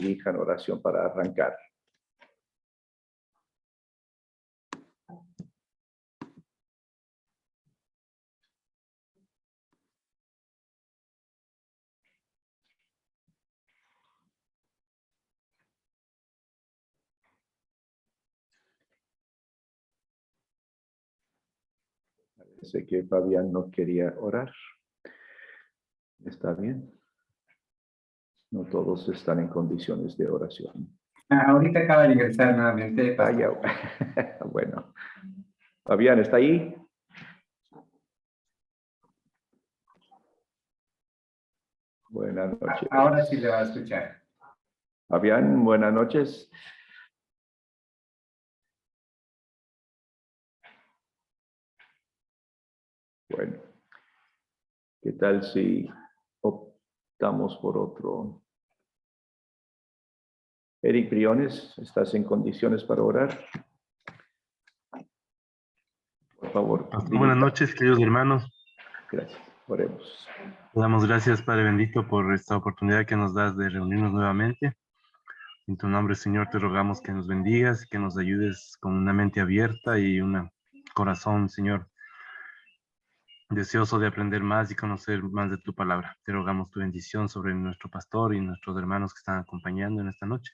dirijan oración para arrancar. Parece que Fabián no quería orar. ¿Está bien? No todos están en condiciones de oración. Ahorita acaba de ingresar nuevamente. Bueno. Fabián, ¿está ahí? Buenas noches. Ahora sí le va a escuchar. Fabián, buenas noches. Bueno, ¿qué tal si optamos por otro? Eric Briones, ¿estás en condiciones para orar? Por favor. Buenas noches, queridos hermanos. Gracias. Oremos. Te damos gracias, Padre bendito, por esta oportunidad que nos das de reunirnos nuevamente. En tu nombre, Señor, te rogamos que nos bendigas, que nos ayudes con una mente abierta y un corazón, Señor, deseoso de aprender más y conocer más de tu palabra. Te rogamos tu bendición sobre nuestro pastor y nuestros hermanos que están acompañando en esta noche.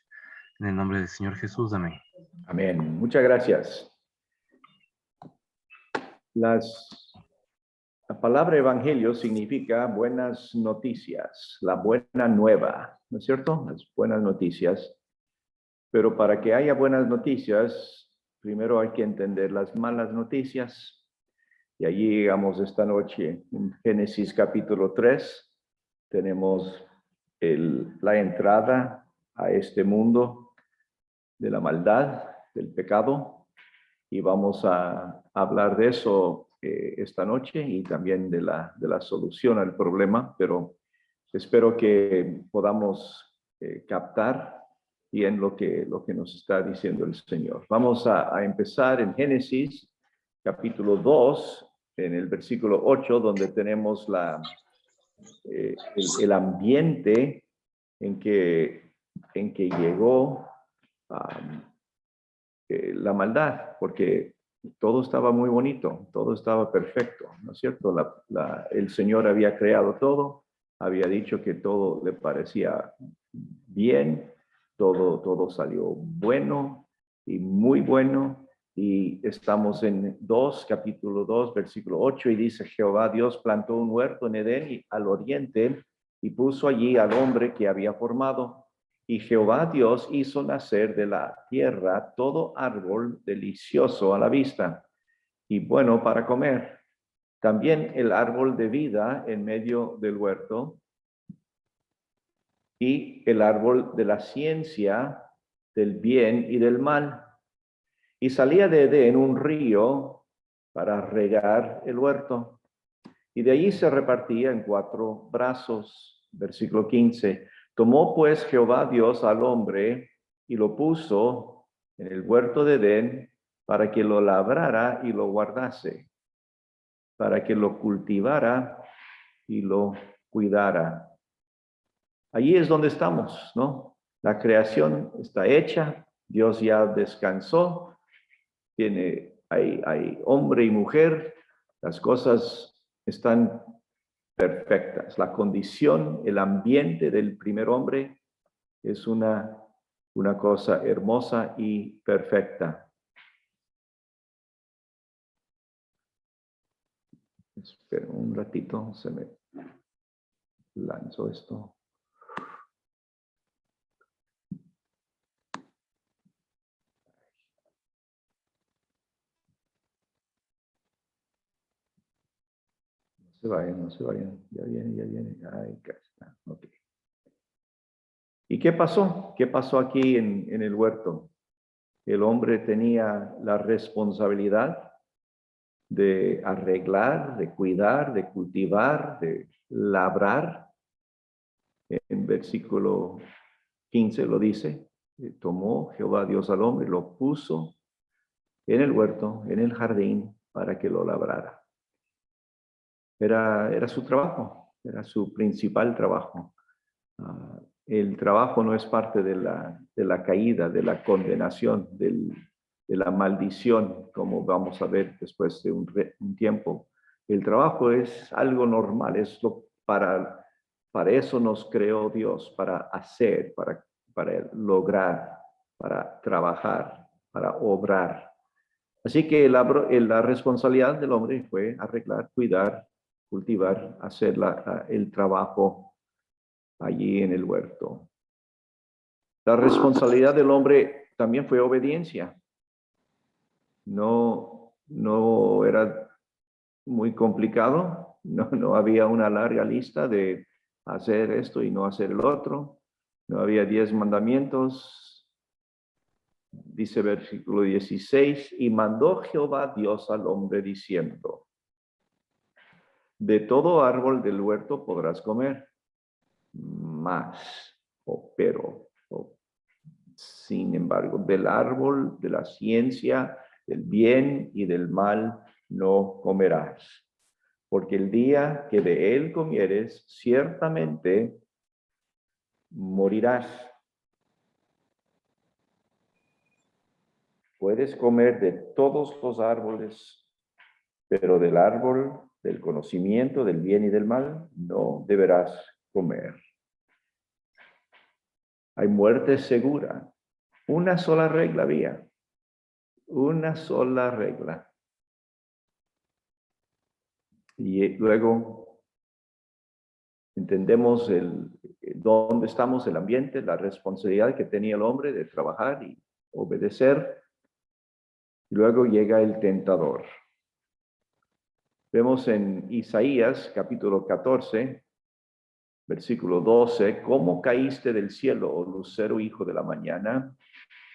En el nombre del Señor Jesús, amén. Amén. Muchas gracias. La palabra evangelio significa buenas noticias, la buena nueva, ¿no es cierto? Las buenas noticias. Pero para que haya buenas noticias, primero hay que entender las malas noticias. Y allí llegamos esta noche en Génesis capítulo 3. Tenemos la entrada a este mundo de la maldad, del pecado. Y vamos a hablar de eso esta noche y también de la solución al problema. Pero espero que podamos captar bien lo que nos está diciendo el Señor. Vamos a empezar en Génesis capítulo 2, en el versículo 8, donde tenemos el ambiente en que llegó la maldad, porque todo estaba muy bonito, todo estaba perfecto, ¿no es cierto? El Señor había creado todo, había dicho que todo le parecía bien, todo salió bueno y muy bueno. Y estamos en capítulo 2, versículo 8, y dice: Jehová Dios plantó un huerto en Edén y al oriente, y puso allí al hombre que había formado. Y Jehová Dios hizo nacer de la tierra todo árbol delicioso a la vista y bueno para comer. También el árbol de vida en medio del huerto y el árbol de la ciencia del bien y del mal. Y salía de Edén un río para regar el huerto. Y de allí se repartía en 4 brazos. Versículo 15. Tomó pues Jehová Dios al hombre y lo puso en el huerto de Edén para que lo labrara y lo guardase, para que lo cultivara y lo cuidara. Allí es donde estamos, ¿no? La creación está hecha, Dios ya descansó, hay hombre y mujer, las cosas están perfectas. La condición, el ambiente del primer hombre es una cosa hermosa y perfecta. Espera un ratito, se me lanzó esto. No se vayan. Ya viene. Ahí está. Okay. ¿Y qué pasó? ¿Qué pasó aquí en el huerto? El hombre tenía la responsabilidad de arreglar, de cuidar, de cultivar, de labrar. En versículo 15 lo dice: tomó Jehová Dios al hombre y lo puso en el huerto, en el jardín, para que lo labrara. Era su trabajo, era su principal trabajo. el trabajo no es parte de la caída, de la condenación, de la maldición, como vamos a ver después de un tiempo. El trabajo es algo normal, para eso nos creó Dios, para hacer, para lograr, para trabajar, para obrar. Así que la responsabilidad del hombre fue arreglar, cuidar, cultivar, hacer el trabajo allí en el huerto. La responsabilidad del hombre también fue obediencia. No era muy complicado, no había una larga lista de hacer esto y no hacer el otro. No había 10 mandamientos. Dice versículo 16, y mandó Jehová Dios al hombre diciendo, de todo árbol del huerto podrás comer, sin embargo, del árbol de la ciencia, del bien y del mal no comerás, porque el día que de él comieres, ciertamente morirás. Puedes comer de todos los árboles, pero del árbol del conocimiento del bien y del mal no deberás comer. Hay muerte segura. Una sola regla había. Una sola regla. Y luego entendemos dónde estamos, el ambiente, la responsabilidad que tenía el hombre de trabajar y obedecer. Y luego llega el tentador. Vemos en Isaías capítulo 14, versículo 12, ¿cómo caíste del cielo, oh lucero, hijo de la mañana?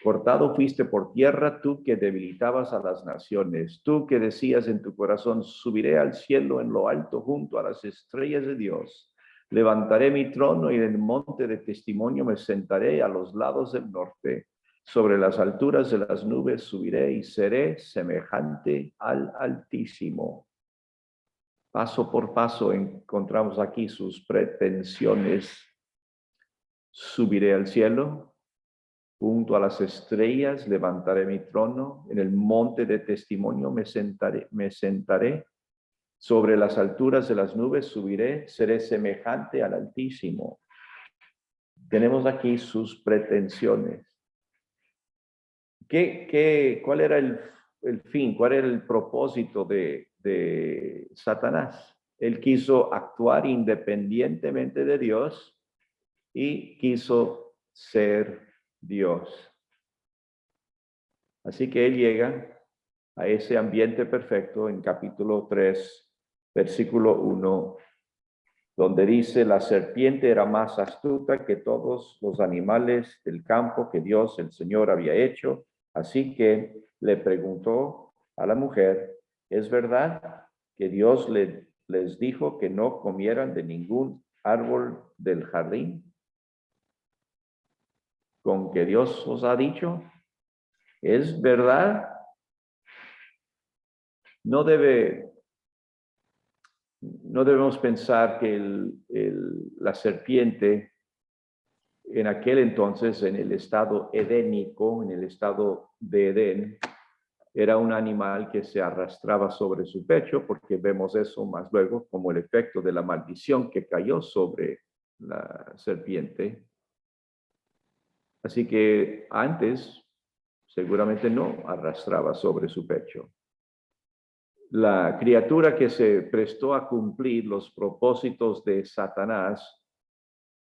Cortado fuiste por tierra, tú que debilitabas a las naciones, tú que decías en tu corazón, subiré al cielo en lo alto junto a las estrellas de Dios. Levantaré mi trono y en el monte de testimonio me sentaré a los lados del norte. Sobre las alturas de las nubes subiré y seré semejante al Altísimo. Paso por paso encontramos aquí sus pretensiones. Subiré al cielo, junto a las estrellas levantaré mi trono, en el monte de testimonio me sentaré, sobre las alturas de las nubes subiré, seré semejante al Altísimo. Tenemos aquí sus pretensiones. ¿Cuál era el fin? ¿Cuál era el propósito de Satanás? Él quiso actuar independientemente de Dios y quiso ser Dios. Así que él llega a ese ambiente perfecto en capítulo 3, versículo 1, donde dice, la serpiente era más astuta que todos los animales del campo que Dios, el Señor, había hecho. Así que le preguntó a la mujer, ¿es verdad que Dios les dijo que no comieran de ningún árbol del jardín? ¿Con que Dios os ha dicho? ¿Es verdad? No debemos pensar que la serpiente en aquel entonces, en el estado edénico, en el estado de Edén, era un animal que se arrastraba sobre su pecho, porque vemos eso más luego como el efecto de la maldición que cayó sobre la serpiente. Así que antes seguramente no arrastraba sobre su pecho. La criatura que se prestó a cumplir los propósitos de Satanás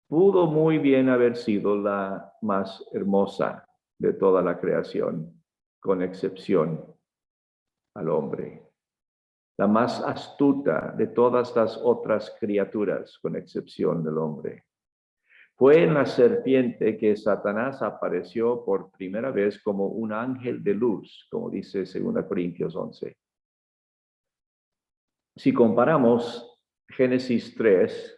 pudo muy bien haber sido la más hermosa de toda la creación, con excepción al hombre. La más astuta de todas las otras criaturas, con excepción del hombre. Fue en la serpiente que Satanás apareció por primera vez como un ángel de luz, como dice 2 Corintios 11. Si comparamos Génesis 3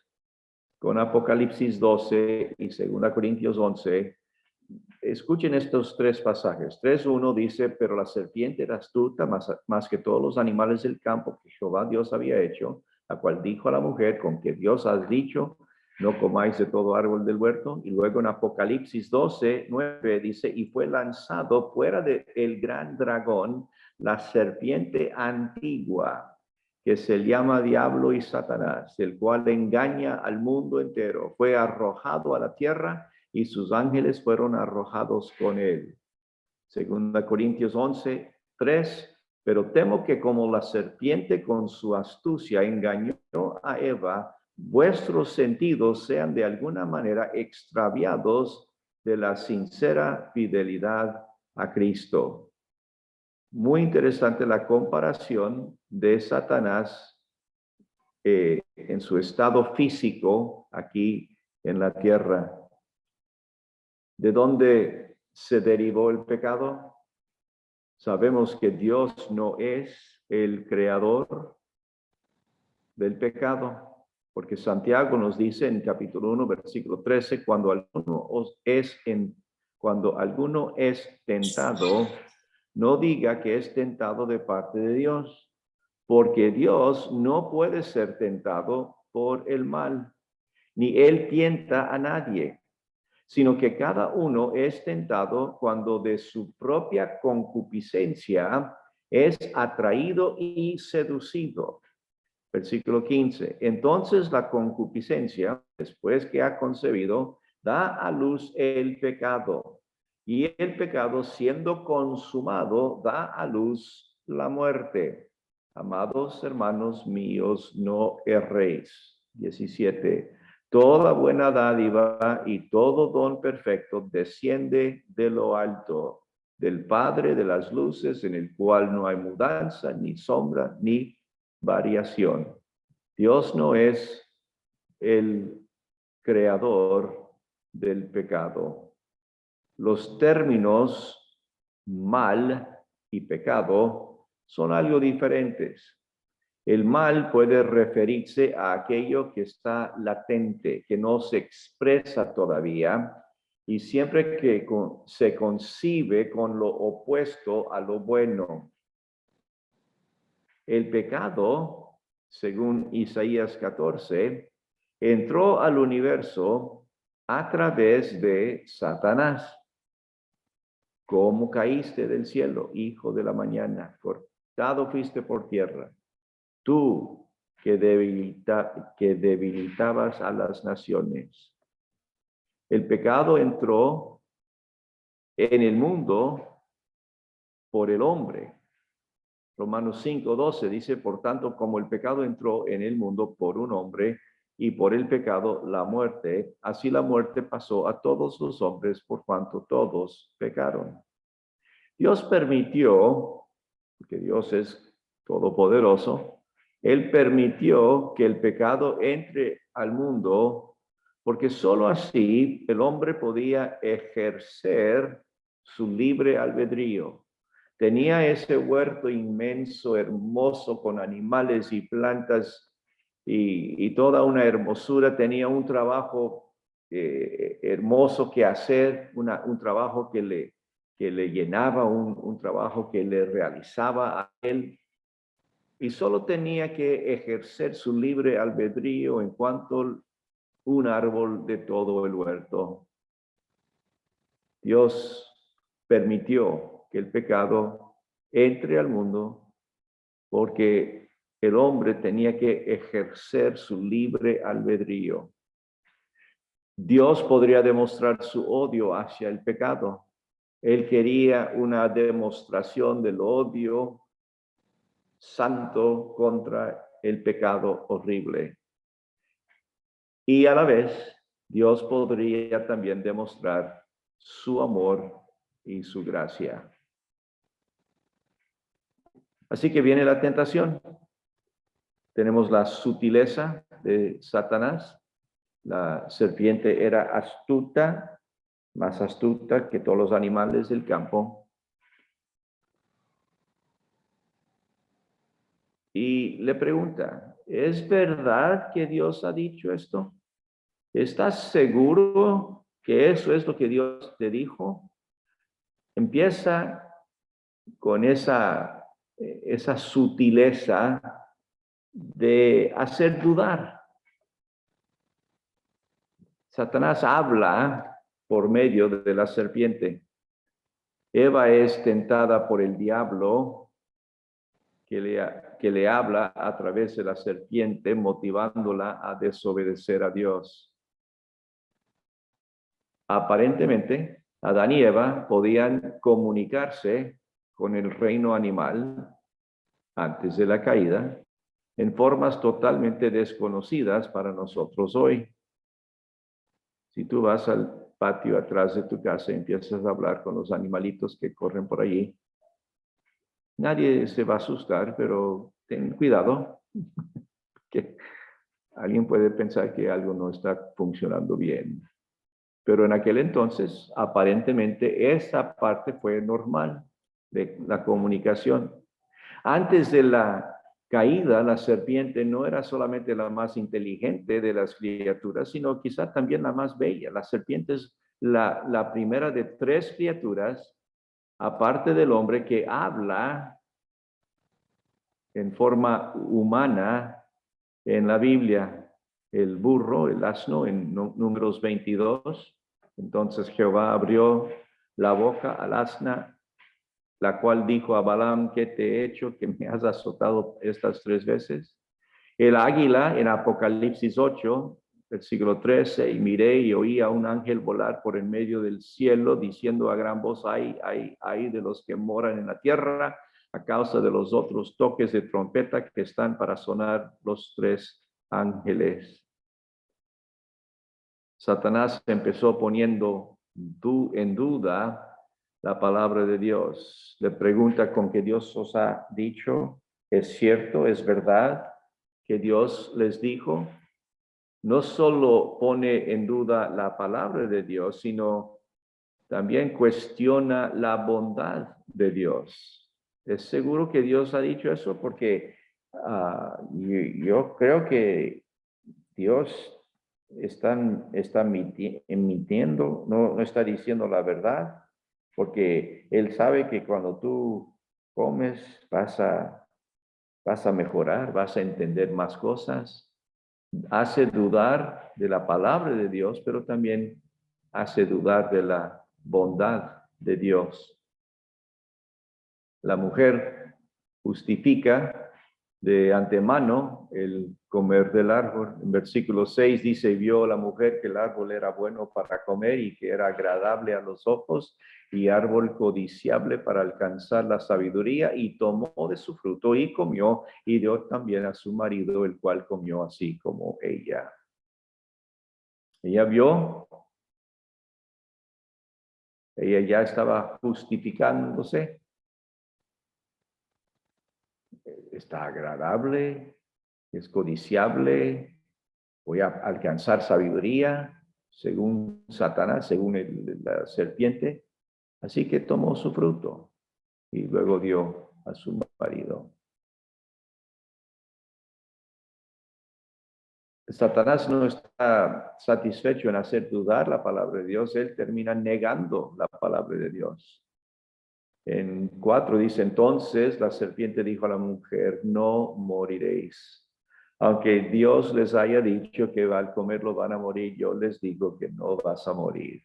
con Apocalipsis 12 y 2 Corintios 11, escuchen estos tres pasajes. 3:1 dice, pero la serpiente era astuta más que todos los animales del campo que Jehová Dios había hecho, la cual dijo a la mujer, con que Dios has dicho, no comáis de todo árbol del huerto. Y luego en Apocalipsis 12, 9 dice, y fue lanzado fuera del gran dragón, la serpiente antigua, que se llama Diablo y Satanás, el cual engaña al mundo entero. Fue arrojado a la tierra y sus ángeles fueron arrojados con él. Segunda Corintios 11, 3. Pero temo que como la serpiente con su astucia engañó a Eva, vuestros sentidos sean de alguna manera extraviados de la sincera fidelidad a Cristo. Muy interesante la comparación de Satanás en su estado físico aquí en la tierra. ¿De dónde se derivó el pecado? Sabemos que Dios no es el creador del pecado, porque Santiago nos dice en capítulo 1, versículo 13, cuando alguno es tentado, no diga que es tentado de parte de Dios, porque Dios no puede ser tentado por el mal, ni él tienta a nadie, sino que cada uno es tentado cuando de su propia concupiscencia es atraído y seducido. Versículo 15. Entonces la concupiscencia, después que ha concebido, da a luz el pecado. Y el pecado, siendo consumado, da a luz la muerte. Amados hermanos míos, no erréis. 17. Toda buena dádiva y todo don perfecto desciende de lo alto, del Padre de las luces, en el cual no hay mudanza, ni sombra, ni variación. Dios no es el creador del pecado. Los términos mal y pecado son algo diferentes. El mal puede referirse a aquello que está latente, que no se expresa todavía, y siempre que se concibe con lo opuesto a lo bueno. El pecado, según Isaías 14, entró al universo a través de Satanás. ¿Cómo caíste del cielo, hijo de la mañana? Cortado fuiste por tierra. Tú que debilitabas a las naciones. El pecado entró en el mundo por el hombre. Romanos 5:12 dice, por tanto, como el pecado entró en el mundo por un hombre y por el pecado la muerte, así la muerte pasó a todos los hombres por cuanto todos pecaron. Dios permitió, porque Dios es todopoderoso, Él permitió que el pecado entre al mundo porque sólo así el hombre podía ejercer su libre albedrío. Tenía ese huerto inmenso, hermoso, con animales y plantas y toda una hermosura. Tenía un trabajo hermoso que hacer, un trabajo que le llenaba, un trabajo que le realizaba a él. Y solo tenía que ejercer su libre albedrío en cuanto un árbol de todo el huerto. Dios permitió que el pecado entre al mundo porque el hombre tenía que ejercer su libre albedrío. Dios podría demostrar su odio hacia el pecado. Él quería una demostración del odio santo contra el pecado horrible. Y a la vez, Dios podría también demostrar su amor y su gracia. Así que viene la tentación. Tenemos la sutileza de Satanás. La serpiente era astuta, más astuta que todos los animales del campo. Y le pregunta, ¿es verdad que Dios ha dicho esto? ¿Estás seguro que eso es lo que Dios te dijo? Empieza con esa sutileza de hacer dudar. Satanás habla por medio de la serpiente. Eva es tentada por el diablo que le habla a través de la serpiente, motivándola a desobedecer a Dios. Aparentemente, Adán y Eva podían comunicarse con el reino animal antes de la caída en formas totalmente desconocidas para nosotros hoy. Si tú vas al patio atrás de tu casa y empiezas a hablar con los animalitos que corren por allí, nadie se va a asustar, pero ten cuidado, que alguien puede pensar que algo no está funcionando bien. Pero en aquel entonces, aparentemente, esa parte fue normal de la comunicación. Antes de la caída, la serpiente no era solamente la más inteligente de las criaturas, sino quizá también la más bella. La serpiente es la primera de 3 criaturas, aparte del hombre, que habla en forma humana en la Biblia. El burro, el asno, en Números 22. Entonces Jehová abrió la boca al asna, la cual dijo a Balaam: ¿qué te he hecho que me has azotado estas 3 veces? El águila en Apocalipsis 8, versículo 13, y miré y oí a un ángel volar por en medio del cielo, diciendo a gran voz: ay de los que moran en la tierra, a causa de los otros toques de trompeta que están para sonar los 3 ángeles. Satanás empezó poniendo en duda la palabra de Dios. Le pregunta: ¿con qué Dios os ha dicho? ¿Es cierto? ¿Es verdad que Dios les dijo? No solo pone en duda la palabra de Dios, sino también cuestiona la bondad de Dios. ¿Es seguro que Dios ha dicho eso? Porque yo creo que Dios está mintiendo, no está diciendo la verdad, porque Él sabe que cuando tú comes vas a mejorar, vas a entender más cosas. Hace dudar de la palabra de Dios, pero también hace dudar de la bondad de Dios. La mujer justifica de antemano el comer del árbol. En versículo 6 dice: vio la mujer que el árbol era bueno para comer y que era agradable a los ojos y árbol codiciable para alcanzar la sabiduría, y tomó de su fruto y comió, y dio también a su marido, el cual comió así como ella. Ella vio, ella ya estaba justificándose. Está agradable, es codiciable, voy a alcanzar sabiduría, según Satanás, según la serpiente. Así que tomó su fruto y luego dio a su marido. Satanás no está satisfecho en hacer dudar la palabra de Dios, él termina negando la palabra de Dios. En 4 dice: entonces la serpiente dijo a la mujer: no moriréis. Aunque Dios les haya dicho que al comerlo van a morir, yo les digo que no vas a morir.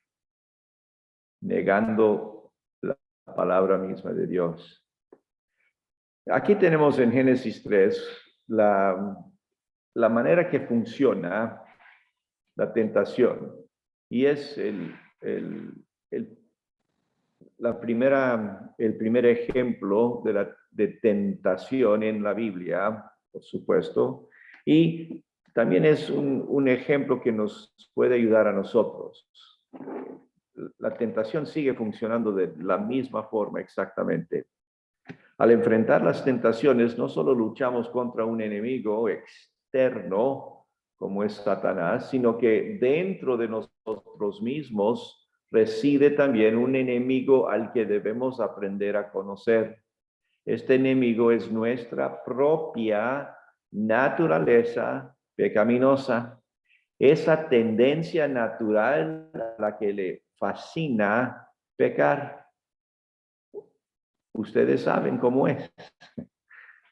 Negando la palabra misma de Dios. Aquí tenemos en Génesis 3 la manera que funciona la tentación. Y es el primer ejemplo de tentación en la Biblia, por supuesto, y también es un ejemplo que nos puede ayudar a nosotros. La tentación sigue funcionando de la misma forma exactamente. Al enfrentar las tentaciones, no solo luchamos contra un enemigo externo, como es Satanás, sino que dentro de nosotros mismos reside también un enemigo al que debemos aprender a conocer. Este enemigo es nuestra propia naturaleza pecaminosa, esa tendencia natural a la que le fascina pecar. Ustedes saben cómo es.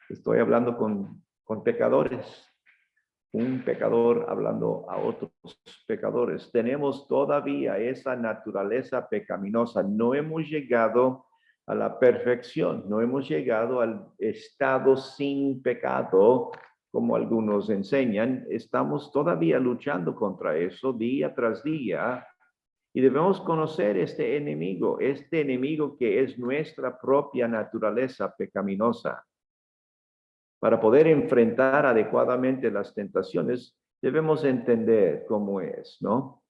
Estoy hablando con pecadores. un pecador hablando a otros pecadores. Tenemos todavía esa naturaleza pecaminosa. No hemos llegado a la perfección, no hemos llegado al estado sin pecado, como algunos enseñan. Estamos todavía luchando contra eso día tras día. Y debemos conocer este enemigo que es nuestra propia naturaleza pecaminosa. Para poder enfrentar adecuadamente las tentaciones, debemos entender cómo es, ¿no?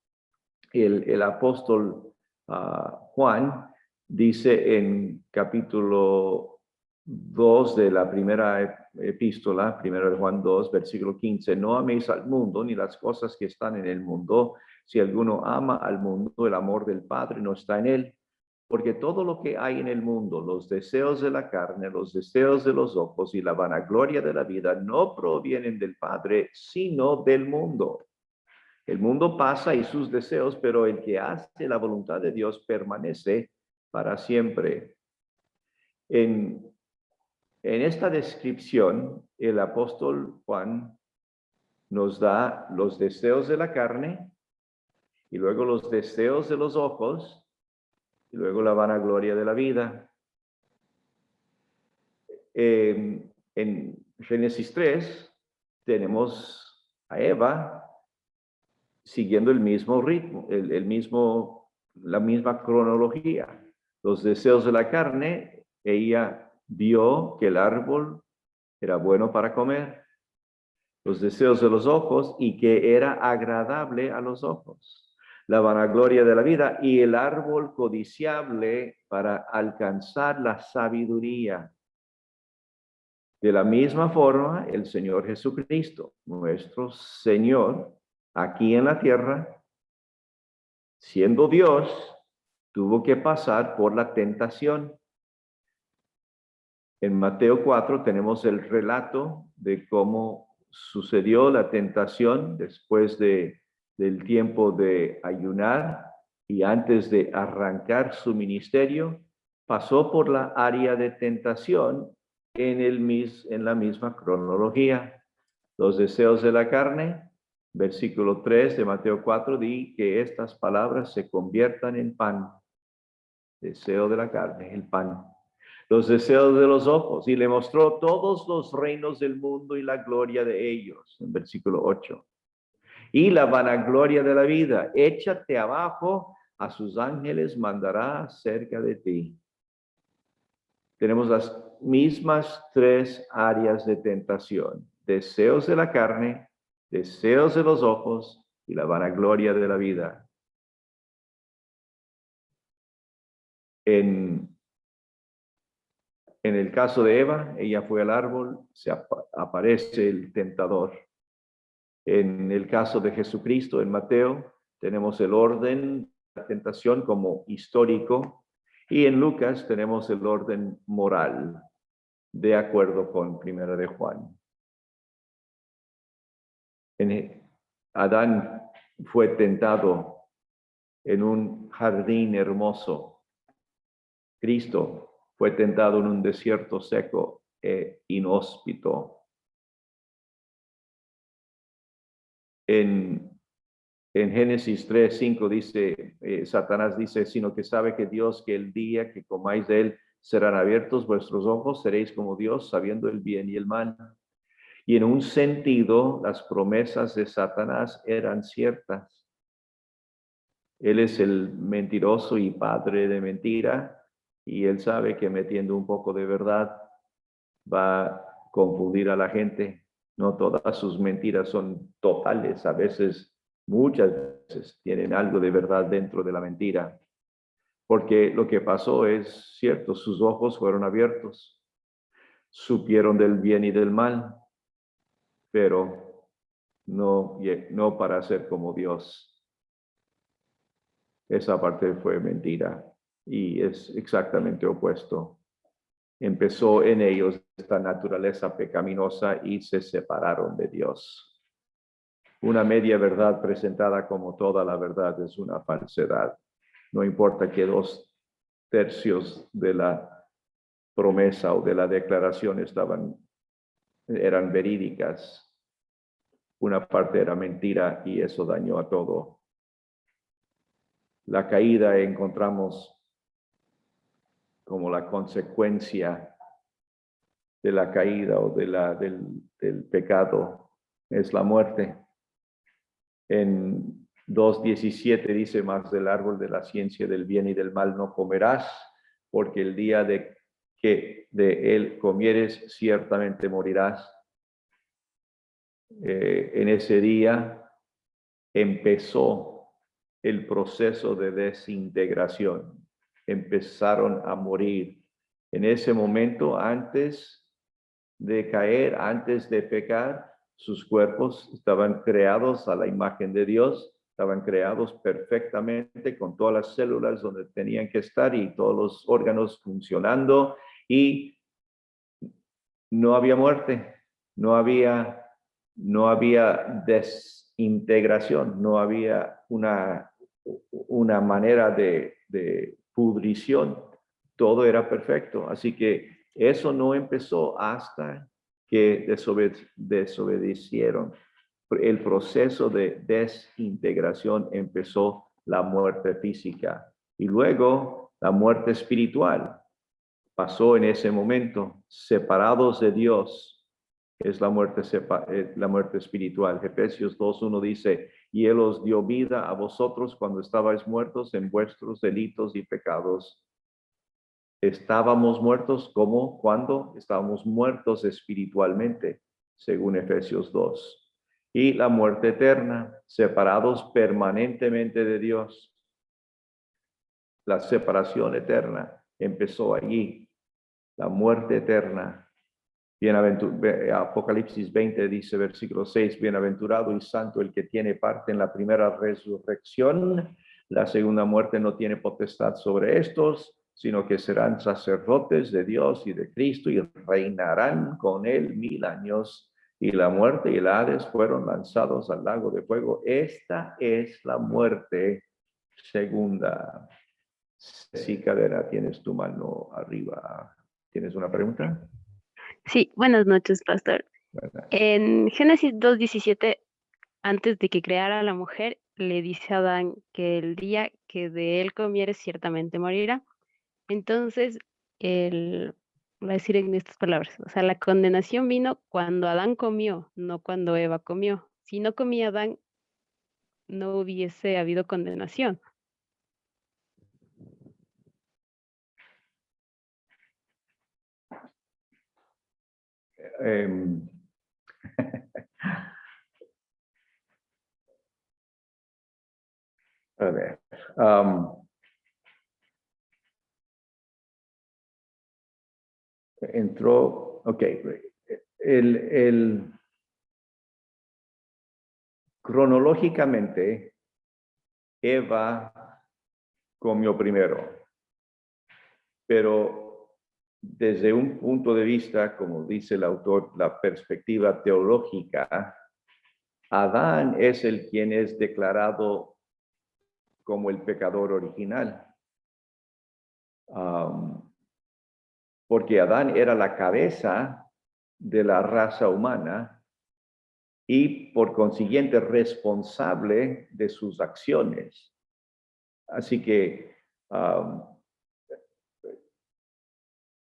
El apóstol Juan dice en capítulo 2 de la primera epístola, 1 de Juan 2, versículo 15, no améis al mundo ni las cosas que están en el mundo. Si alguno ama al mundo, el amor del Padre no está en él. Porque todo lo que hay en el mundo, los deseos de la carne, los deseos de los ojos y la vanagloria de la vida, no provienen del Padre, sino del mundo. El mundo pasa y sus deseos, pero el que hace la voluntad de Dios permanece para siempre. En esta descripción, el apóstol Juan nos da los deseos de la carne y luego los deseos de los ojos y luego la vanagloria de la vida. En Génesis 3 tenemos a Eva siguiendo el mismo ritmo, la misma cronología. Los deseos de la carne, ella vio que el árbol era bueno para comer. Los deseos de los ojos y que era agradable a los ojos. La vanagloria de la vida y el árbol codiciable para alcanzar la sabiduría. De la misma forma, el Señor Jesucristo, nuestro Señor, aquí en la tierra, siendo Dios, tuvo que pasar por la tentación. En Mateo 4 tenemos el relato de cómo sucedió la tentación después del tiempo de ayunar y antes de arrancar su ministerio, pasó por la área de tentación en la misma cronología. Los deseos de la carne, versículo 3 de Mateo 4, di que estas palabras se conviertan en pan. Deseo de la carne, el pan. Los deseos de los ojos, y le mostró todos los reinos del mundo y la gloria de ellos, en versículo 8. Y la vanagloria de la vida, échate abajo, a sus ángeles mandará cerca de ti. Tenemos las mismas tres áreas de tentación: deseos de la carne, deseos de los ojos y la vanagloria de la vida. En el caso de Eva, ella fue al árbol, aparece el tentador. En el caso de Jesucristo, en Mateo, tenemos el orden de la tentación como histórico, y en Lucas tenemos el orden moral, de acuerdo con 1 de Juan. Adán fue tentado en un jardín hermoso. Cristo fue tentado en un desierto seco e inhóspito. En Génesis 3:5 dice, Satanás dice, sino que sabe que Dios, que el día que comáis de él, serán abiertos vuestros ojos, seréis como Dios, sabiendo el bien y el mal. Y en un sentido, las promesas de Satanás eran ciertas. Él es el mentiroso y padre de mentira, y él sabe que metiendo un poco de verdad va a confundir a la gente. No todas sus mentiras son totales, a veces, muchas veces, tienen algo de verdad dentro de la mentira. Porque lo que pasó es cierto, sus ojos fueron abiertos, supieron del bien y del mal, pero no para ser como Dios. Esa parte fue mentira y es exactamente opuesto. Empezó en ellos esta naturaleza pecaminosa y se separaron de Dios. Una media verdad presentada como toda la verdad es una falsedad. No importa que 2/3 de la promesa o de la declaración eran verídicas. una parte era mentira y eso dañó a todo. La caída encontramos como la consecuencia de la caída o del pecado es la muerte. En 2:17 dice: más del árbol de la ciencia del bien y del mal no comerás, porque el día de que de él comieres ciertamente morirás. En ese día empezó el proceso de desintegración. Empezaron a morir. En ese momento, antes de caer, antes de pecar, sus cuerpos estaban creados a la imagen de Dios, estaban creados perfectamente con todas las células donde tenían que estar y todos los órganos funcionando, y no había muerte, no había desintegración, no había una manera de pudrición, todo era perfecto. Así que eso no empezó hasta que desobedecieron. El proceso de desintegración empezó la muerte física y luego la muerte espiritual. Pasó en ese momento, separados de Dios, es la muerte espiritual. Efesios 2:1 dice: y Él os dio vida a vosotros cuando estabais muertos en vuestros delitos y pecados. Estábamos muertos, ¿cómo? Cuando estábamos muertos espiritualmente, según Efesios 2. Y la muerte eterna, separados permanentemente de Dios. La separación eterna empezó allí. La muerte eterna. Apocalipsis 20 dice, versículo 6: bienaventurado y santo el que tiene parte en la primera resurrección. La segunda muerte no tiene potestad sobre estos, sino que serán sacerdotes de Dios y de Cristo y reinarán con él 1000 años. Y la muerte y el Hades fueron lanzados al lago de fuego. Esta es la muerte segunda. Sí, Cadera, tienes tu mano arriba. ¿Tienes una pregunta? Sí, buenas noches, pastor. ¿Verdad? En Génesis 2:17, antes de que creara a la mujer, le dice a Adán que el día que de él comieres ciertamente morirá. Entonces, voy a decir en estas palabras, o sea, la condenación vino cuando Adán comió, no cuando Eva comió. Si no comía Adán, no hubiese habido condenación. Em, a ver. Entró, ok. Cronológicamente, Eva comió primero, pero desde un punto de vista, como dice el autor, la perspectiva teológica, Adán es el quien es declarado como el pecador original. Porque Adán era la cabeza de la raza humana y por consiguiente responsable de sus acciones. Así que, a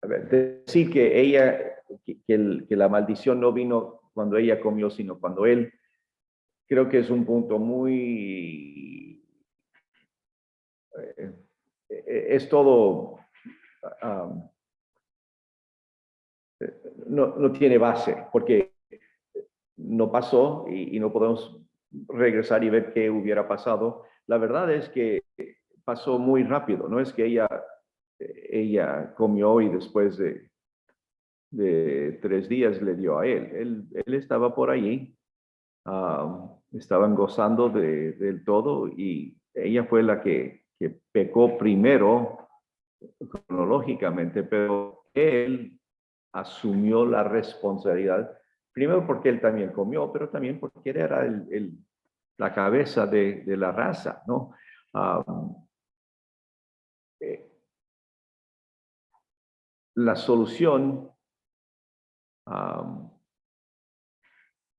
ver, decir que ella, que la maldición no vino cuando ella comió, sino cuando él, creo que es un punto muy, es todo, no tiene base, porque no pasó y no podemos regresar y ver qué hubiera pasado. La verdad es que pasó muy rápido, no es que ella comió y después de 3 días le dio a él estaba por allí, estaban gozando del todo y ella fue la que pecó primero cronológicamente, pero él asumió la responsabilidad, primero porque él también comió, pero también porque él era la cabeza de la raza, ¿no? La solución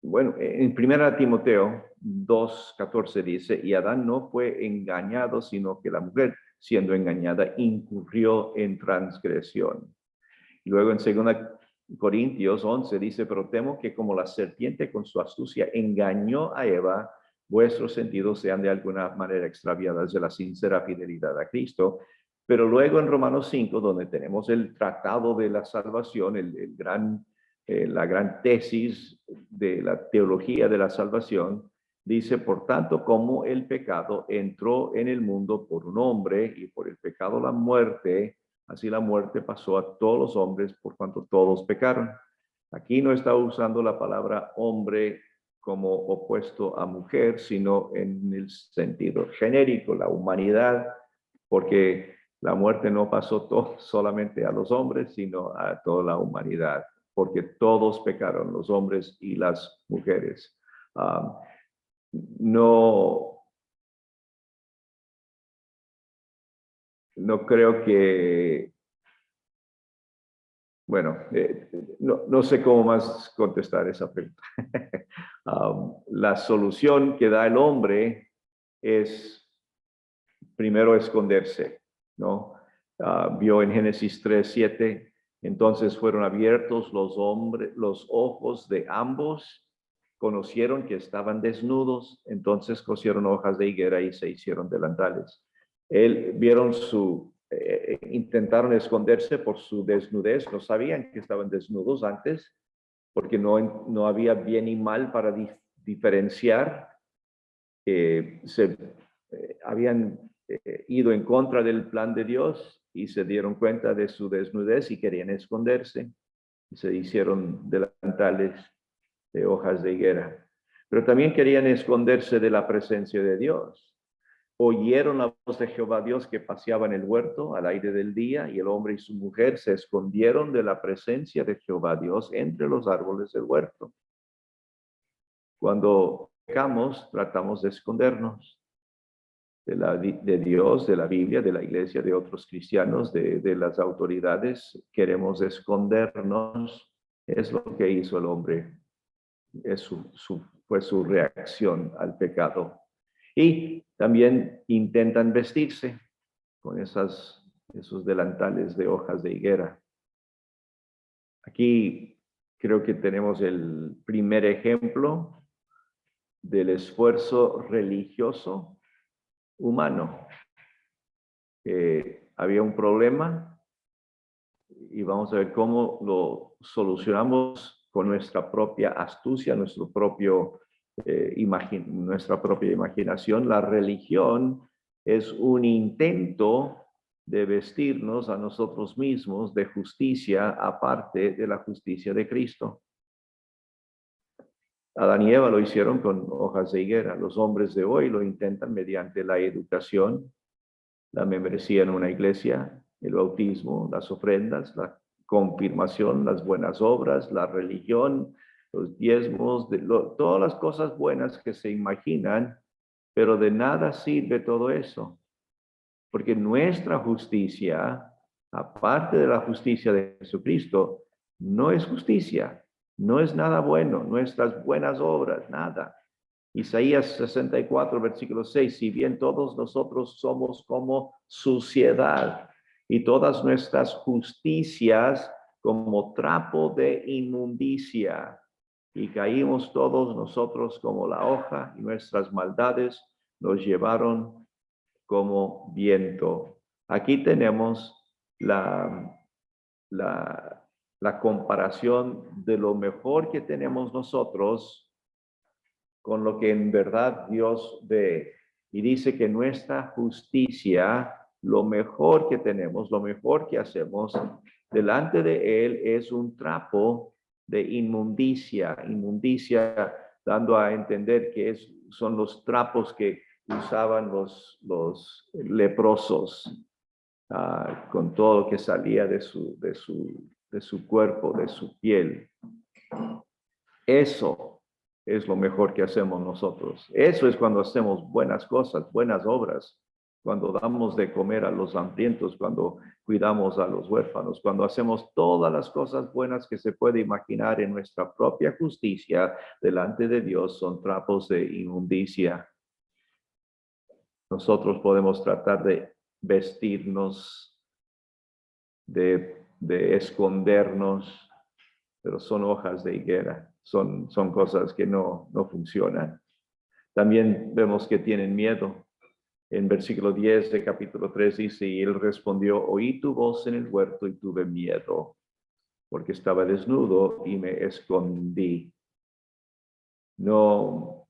Bueno, en 1 Timoteo 2:14 dice, y Adán no fue engañado, sino que la mujer, siendo engañada, incurrió en transgresión. Y luego en 2 Corintios 11 dice, pero temo que como la serpiente con su astucia engañó a Eva, vuestros sentidos sean de alguna manera extraviados de la sincera fidelidad a Cristo. Pero luego en Romanos 5, donde tenemos el tratado de la salvación, la gran tesis de la teología de la salvación, dice, por tanto, como el pecado entró en el mundo por un hombre y por el pecado la muerte, así la muerte pasó a todos los hombres por cuanto todos pecaron. Aquí no está usando la palabra hombre como opuesto a mujer, sino en el sentido genérico, la humanidad, porque la muerte no pasó solamente a los hombres, sino a toda la humanidad, porque todos pecaron, los hombres y las mujeres. No creo que, bueno, no sé cómo más contestar esa pregunta. La solución que da el hombre es primero esconderse, ¿no? Vio en Génesis 3:7, entonces fueron abiertos los ojos de ambos, conocieron que estaban desnudos, entonces cosieron hojas de higuera y se hicieron delantales. Vieron intentaron esconderse por su desnudez, no sabían que estaban desnudos antes, porque no había bien y mal para diferenciar. Habían ido en contra del plan de Dios y se dieron cuenta de su desnudez y querían esconderse. Se hicieron delantales de hojas de higuera. Pero también querían esconderse de la presencia de Dios. Oyeron la voz de Jehová Dios que paseaba en el huerto al aire del día, y el hombre y su mujer se escondieron de la presencia de Jehová Dios entre los árboles del huerto. Cuando pecamos, tratamos de escondernos de Dios, de la Biblia, de la iglesia, de otros cristianos, de las autoridades. Queremos escondernos. Es lo que hizo el hombre. Fue su reacción al pecado. Y también intentan vestirse con esos delantales de hojas de higuera. Aquí creo que tenemos el primer ejemplo del esfuerzo religioso humano. Había un problema y vamos a ver cómo lo solucionamos con nuestra propia astucia, nuestra propia imaginación. La religión es un intento de vestirnos a nosotros mismos de justicia aparte de la justicia de Cristo. Adán y Eva lo hicieron con hojas de higuera. Los hombres de hoy lo intentan mediante la educación, la membresía en una iglesia, el bautismo, las ofrendas, la confirmación, las buenas obras, la religión, los diezmos, todas las cosas buenas que se imaginan, pero de nada sirve todo eso, porque nuestra justicia, aparte de la justicia de Jesucristo, no es justicia, no es nada bueno, nuestras buenas obras, nada. Isaías 64, versículo 6, si bien todos nosotros somos como suciedad y todas nuestras justicias como trapo de inmundicia, y caímos todos nosotros como la hoja y nuestras maldades nos llevaron como viento. Aquí tenemos la comparación de lo mejor que tenemos nosotros con lo que en verdad Dios ve. Y dice que nuestra justicia, lo mejor que tenemos, lo mejor que hacemos delante de Él es un trapo de inmundicia, dando a entender que son los trapos que usaban los leprosos, con todo lo que salía de su cuerpo, de su piel. Eso es lo mejor que hacemos nosotros. Eso es cuando hacemos buenas cosas, buenas obras. cuando damos de comer a los hambrientos, cuando cuidamos a los huérfanos, cuando hacemos todas las cosas buenas que se puede imaginar en nuestra propia justicia delante de Dios, son trapos de inmundicia. Nosotros podemos tratar de vestirnos, de escondernos, pero son hojas de higuera, son cosas que no funcionan. También vemos que tienen miedo. En versículo 10 de capítulo 3 dice, y él respondió, oí tu voz en el huerto y tuve miedo, porque estaba desnudo y me escondí. No,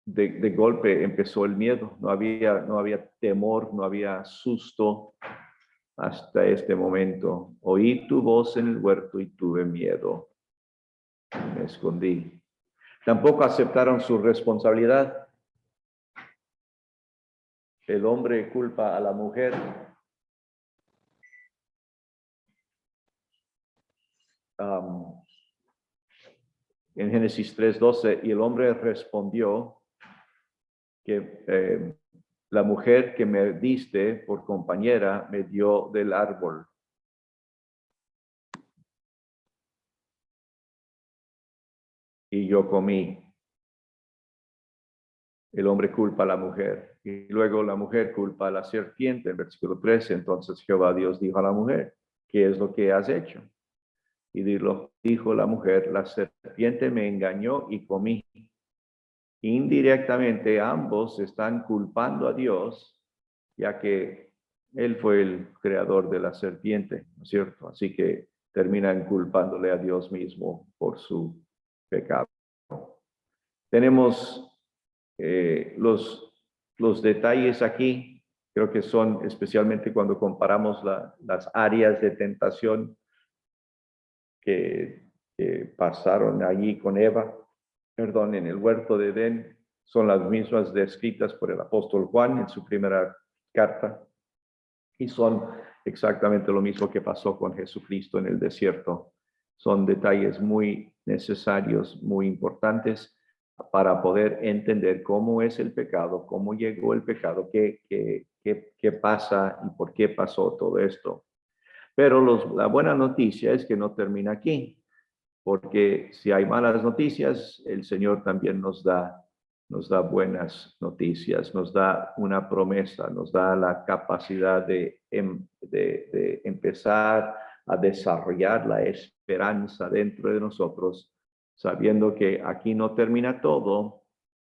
de golpe empezó el miedo, no había temor, no había susto hasta este momento. Oí tu voz en el huerto y tuve miedo, me escondí. Tampoco aceptaron su responsabilidad. El hombre culpa a la mujer. En Génesis 3:12, y el hombre respondió que la mujer que me diste por compañera me dio del árbol. Y yo comí. El hombre culpa a la mujer. Y luego la mujer culpa a la serpiente. En versículo 13, entonces Jehová Dios dijo a la mujer, ¿qué es lo que has hecho? Y dijo la mujer, la serpiente me engañó y comí. Indirectamente ambos están culpando a Dios, ya que Él fue el creador de la serpiente, ¿no es cierto? Así que terminan culpándole a Dios mismo por su pecado. Tenemos los detalles aquí, creo que son especialmente cuando comparamos las áreas de tentación que pasaron allí con Eva, en el huerto de Edén, son las mismas descritas por el apóstol Juan en su primera carta y son exactamente lo mismo que pasó con Jesucristo en el desierto. Son detalles muy necesarios, muy importantes para poder entender cómo es el pecado, cómo llegó el pecado, qué pasa y por qué pasó todo esto. Pero la buena noticia es que no termina aquí, porque si hay malas noticias, el Señor también nos da buenas noticias, nos da una promesa, nos da la capacidad de empezar a desarrollar la esperanza dentro de nosotros, sabiendo que aquí no termina todo,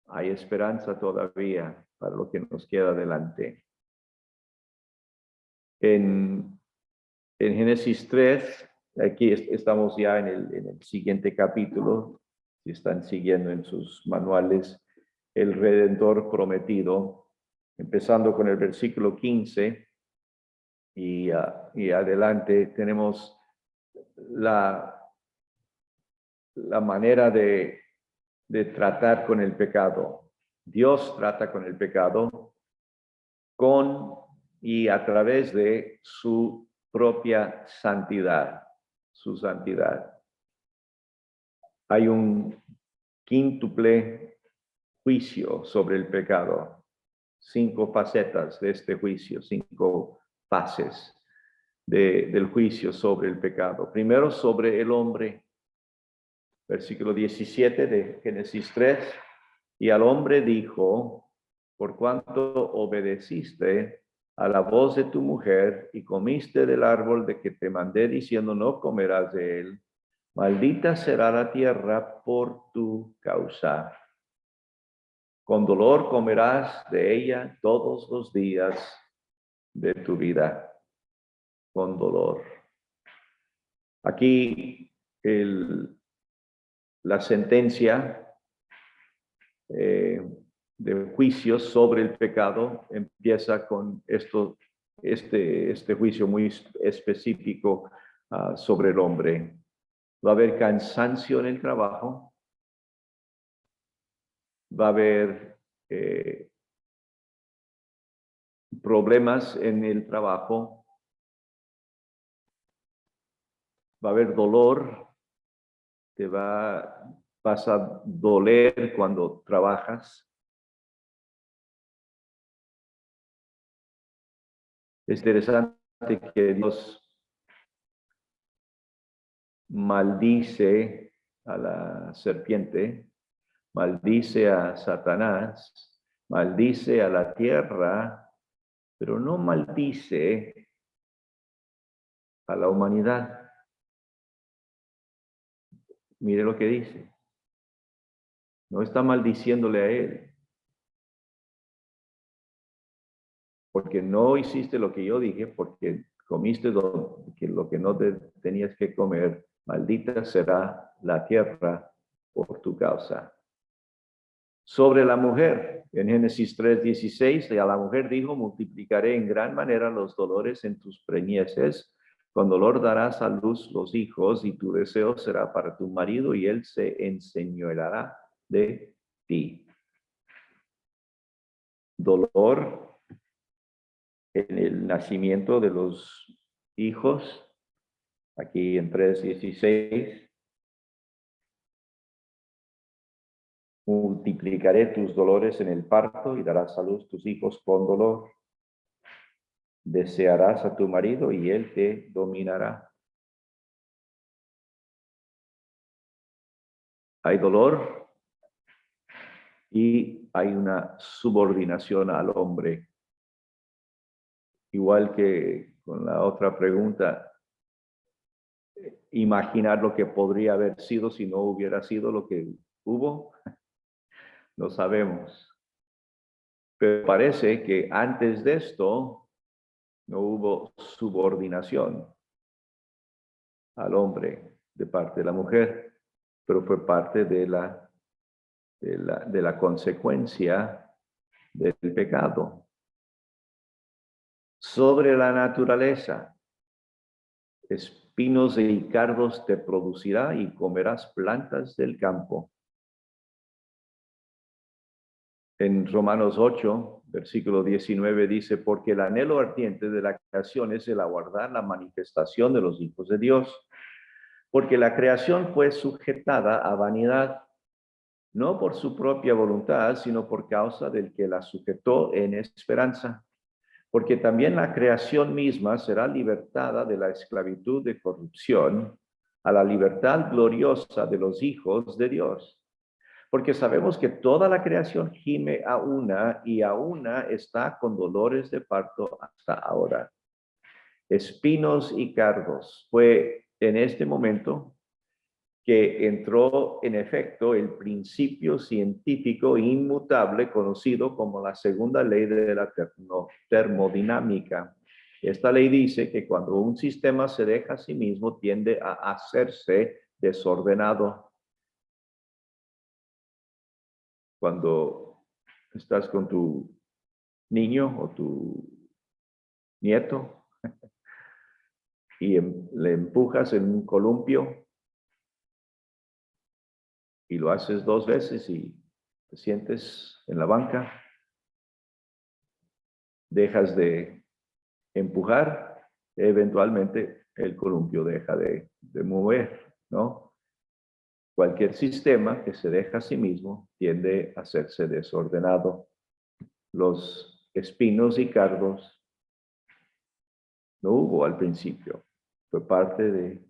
hay esperanza todavía para lo que nos queda adelante. En Génesis 3, aquí estamos ya en el siguiente capítulo, si están siguiendo en sus manuales, el Redentor prometido, empezando con el versículo 15 y adelante, tenemos la manera de tratar con el pecado. Dios trata con el pecado con y a través de su propia santidad, su santidad. Hay un quíntuple juicio sobre el pecado, 5 facetas de este juicio, 5 fases del juicio sobre el pecado. Primero sobre el hombre, versículo 17 de Génesis 3, y al hombre dijo, por cuanto obedeciste a la voz de tu mujer y comiste del árbol de que te mandé diciendo no comerás de él, maldita será la tierra por tu causa. Con dolor comerás de ella todos los días de tu vida. Con dolor. Aquí la sentencia de juicio sobre el pecado empieza con este juicio muy específico sobre el hombre. Va a haber cansancio en el trabajo, va a haber problemas en el trabajo, va a haber dolor, vas a doler cuando trabajas. Es interesante que Dios maldice a la serpiente, maldice a Satanás, maldice a la tierra, pero no maldice a la humanidad. Mire lo que dice. No está maldiciéndole a él. Porque no hiciste lo que yo dije, porque comiste lo que no tenías que comer. Maldita será la tierra por tu causa. Sobre la mujer, en Génesis 3:16, a la mujer dijo, multiplicaré en gran manera los dolores en tus preñeces. Con dolor darás a luz los hijos, y tu deseo será para tu marido, y él se enseñoreará de ti. Dolor en el nacimiento de los hijos, aquí en 3:16. Multiplicaré tus dolores en el parto y darás a luz tus hijos con dolor. Desearás a tu marido y él te dominará. Hay dolor y hay una subordinación al hombre. Igual que con la otra pregunta, imaginar lo que podría haber sido si no hubiera sido lo que hubo, no sabemos. Pero parece que antes de esto no hubo subordinación al hombre de parte de la mujer, pero fue parte de la consecuencia del pecado. Sobre la naturaleza, espinos y cardos te producirá y comerás plantas del campo. En Romanos 8, versículo 19 dice, porque el anhelo ardiente de la creación es el aguardar la manifestación de los hijos de Dios, porque la creación fue sujetada a vanidad, no por su propia voluntad, sino por causa del que la sujetó en esperanza. Porque también la creación misma será libertada de la esclavitud de corrupción a la libertad gloriosa de los hijos de Dios. Porque sabemos que toda la creación gime a una y a una está con dolores de parto hasta ahora. Espinos y cardos. Fue en este momento que entró en efecto el principio científico inmutable conocido como la segunda ley de la termodinámica. Esta ley dice que cuando un sistema se deja a sí mismo tiende a hacerse desordenado. Cuando estás con tu niño o tu nieto y le empujas en un columpio y lo haces 2 veces y te sientes en la banca, dejas de empujar, eventualmente el columpio deja de mover, ¿no? Cualquier sistema que se deja a sí mismo tiende a hacerse desordenado. Los espinos y cardos no hubo al principio, fue parte del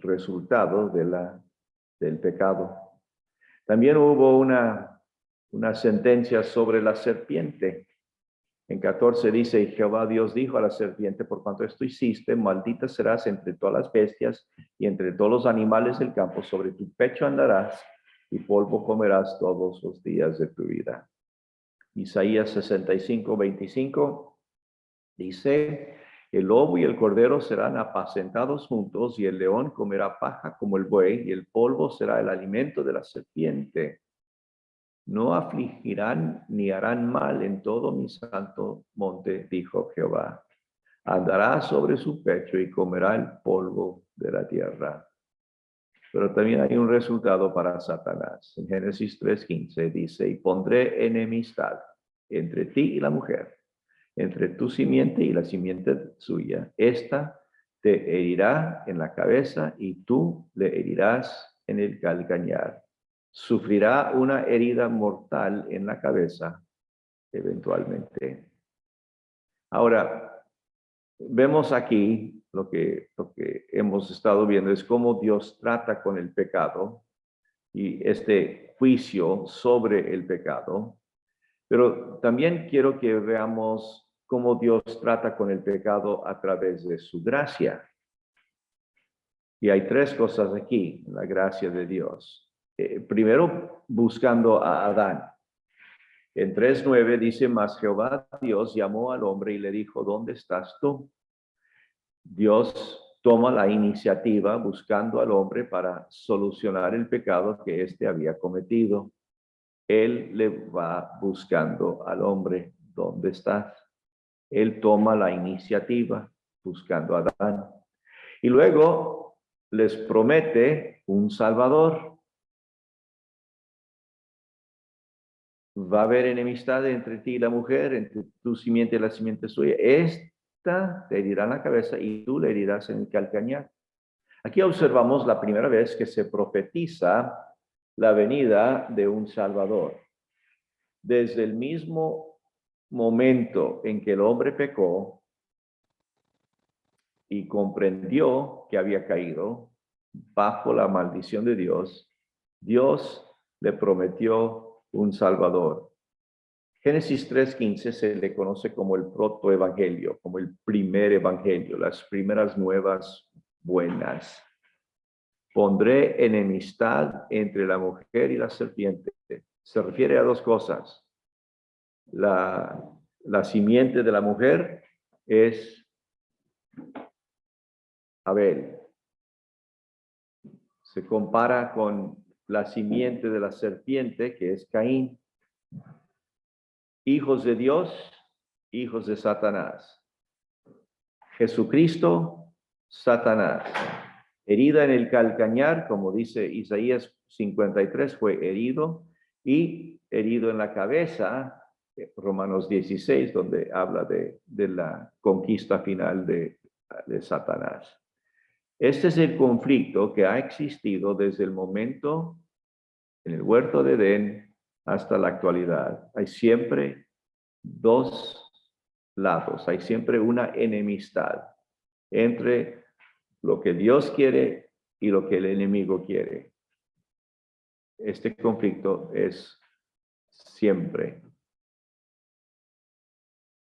resultado del pecado. También hubo una sentencia sobre la serpiente. En 14 dice, y Jehová Dios dijo a la serpiente, por cuanto esto hiciste, maldita serás entre todas las bestias y entre todos los animales del campo, sobre tu pecho andarás y polvo comerás todos los días de tu vida. Isaías 65:25 dice, el lobo y el cordero serán apacentados juntos y el león comerá paja como el buey y el polvo será el alimento de la serpiente. No afligirán ni harán mal en todo mi santo monte, dijo Jehová. Andará sobre su pecho y comerá el polvo de la tierra. Pero también hay un resultado para Satanás. En Génesis 3:15 dice, y pondré enemistad entre ti y la mujer, entre tu simiente y la simiente suya. Esta te herirá en la cabeza y tú le herirás en el calcañar. Sufrirá una herida mortal en la cabeza, eventualmente. Ahora, Vemos aquí lo que hemos estado viendo es cómo Dios trata con el pecado y este juicio sobre el pecado. Pero también quiero que veamos cómo Dios trata con el pecado a través de su gracia. Y hay tres cosas aquí, la gracia de Dios. Primero, buscando a Adán. En 3:9 dice, mas Jehová Dios llamó al hombre y le dijo, ¿dónde estás tú? Dios toma la iniciativa buscando al hombre para solucionar el pecado que éste había cometido. Él le va buscando al hombre, ¿dónde estás? Él toma la iniciativa buscando a Adán. Y luego les promete un Salvador. Va a haber enemistad entre ti y la mujer, entre tu simiente y la simiente suya. Esta te herirá en la cabeza y tú le herirás en el calcañar. Aquí observamos la primera vez que se profetiza la venida de un Salvador. Desde el mismo momento en que el hombre pecó y comprendió que había caído bajo la maldición de Dios, Dios le prometió un Salvador. Génesis 3:15 se le conoce como el protoevangelio, como el primer evangelio, las primeras nuevas buenas. Pondré enemistad entre la mujer y la serpiente. Se refiere a dos cosas. La simiente de la mujer es Abel. Se compara con la simiente de la serpiente, que es Caín. Hijos de Dios, hijos de Satanás. Jesucristo, Satanás. Herida en el calcañar, como dice Isaías 53, fue herido, y herido en la cabeza, Romanos 16, donde habla de la conquista final de Satanás. Este es el conflicto que ha existido desde el momento en el huerto de Edén hasta la actualidad. Hay siempre dos lados, hay siempre una enemistad entre lo que Dios quiere y lo que el enemigo quiere. Este conflicto es siempre.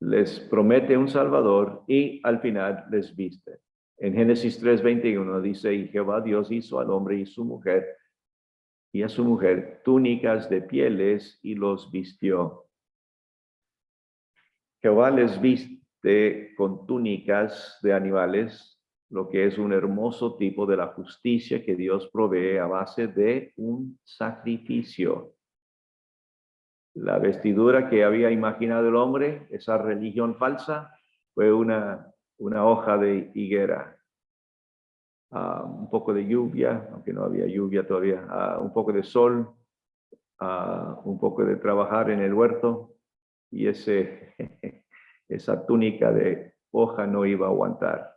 Les promete un Salvador y al final les viste. En Génesis 3:21 dice, y Jehová Dios hizo al hombre y su mujer, y a su mujer túnicas de pieles y los vistió. Jehová les viste con túnicas de animales, lo que es un hermoso tipo de la justicia que Dios provee a base de un sacrificio. La vestidura que había imaginado el hombre, esa religión falsa, fue una hoja de higuera. Un poco de lluvia, aunque no había lluvia todavía, un poco de sol, un poco de trabajar en el huerto, y esa túnica de hoja no iba a aguantar.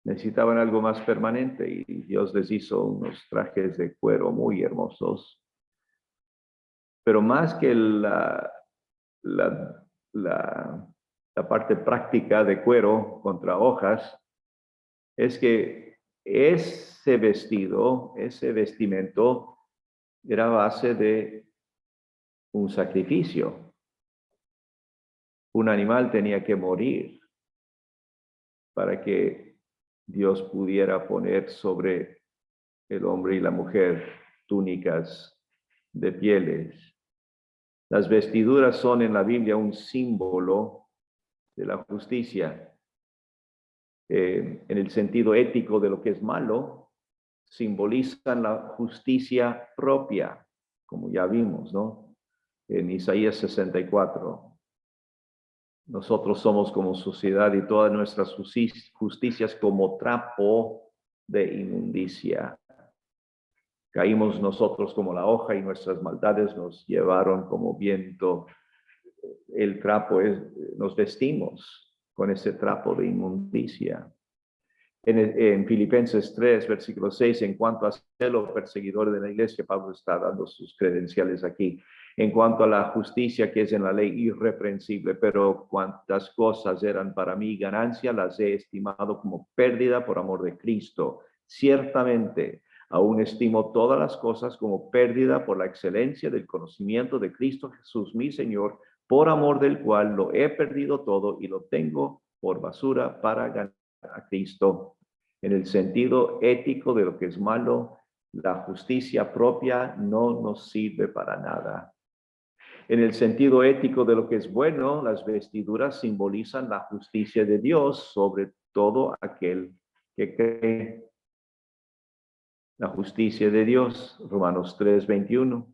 Necesitaban algo más permanente y Dios les hizo unos trajes de cuero muy hermosos. Pero más que la parte práctica de cuero contra hojas, es que ese vestido, ese vestimento, era base de un sacrificio. Un animal tenía que morir para que Dios pudiera poner sobre el hombre y la mujer túnicas de pieles. Las vestiduras son en la Biblia un símbolo de la justicia. En el sentido ético de lo que es malo, simbolizan la justicia propia, como ya vimos, ¿no? En Isaías 64. Nosotros somos como sociedad y todas nuestras justicias como trapo de inmundicia. Caímos nosotros como la hoja y nuestras maldades nos llevaron como viento. El trapo nos vestimos con ese trapo de inmundicia. En Filipenses 3, versículo 6, en cuanto a celo perseguidor de la iglesia, Pablo está dando sus credenciales aquí. En cuanto a la justicia que es en la ley irreprensible, pero cuantas cosas eran para mí ganancia, las he estimado como pérdida por amor de Cristo. Ciertamente, aún estimo todas las cosas como pérdida por la excelencia del conocimiento de Cristo Jesús, mi Señor, por amor del cual lo he perdido todo y lo tengo por basura para ganar a Cristo. En el sentido ético de lo que es malo, la justicia propia no nos sirve para nada. En el sentido ético de lo que es bueno, las vestiduras simbolizan la justicia de Dios sobre todo aquel que cree. La justicia de Dios, Romanos 3:21.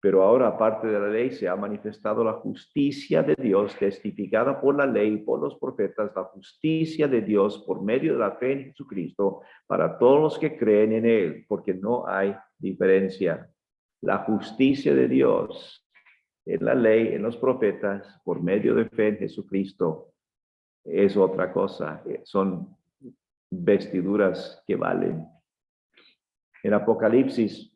Pero ahora, aparte de la ley, se ha manifestado la justicia de Dios, testificada por la ley y por los profetas, la justicia de Dios por medio de la fe en Jesucristo, para todos los que creen en Él, porque no hay diferencia. La justicia de Dios en la ley, en los profetas, por medio de fe en Jesucristo, es otra cosa. Son vestiduras que valen. En Apocalipsis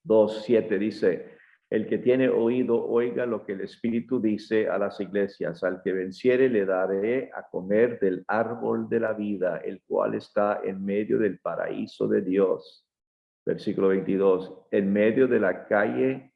2:7 dice, el que tiene oído, oiga lo que el Espíritu dice a las iglesias. Al que venciere le daré a comer del árbol de la vida, el cual está en medio del paraíso de Dios. Versículo 22, en medio de la calle,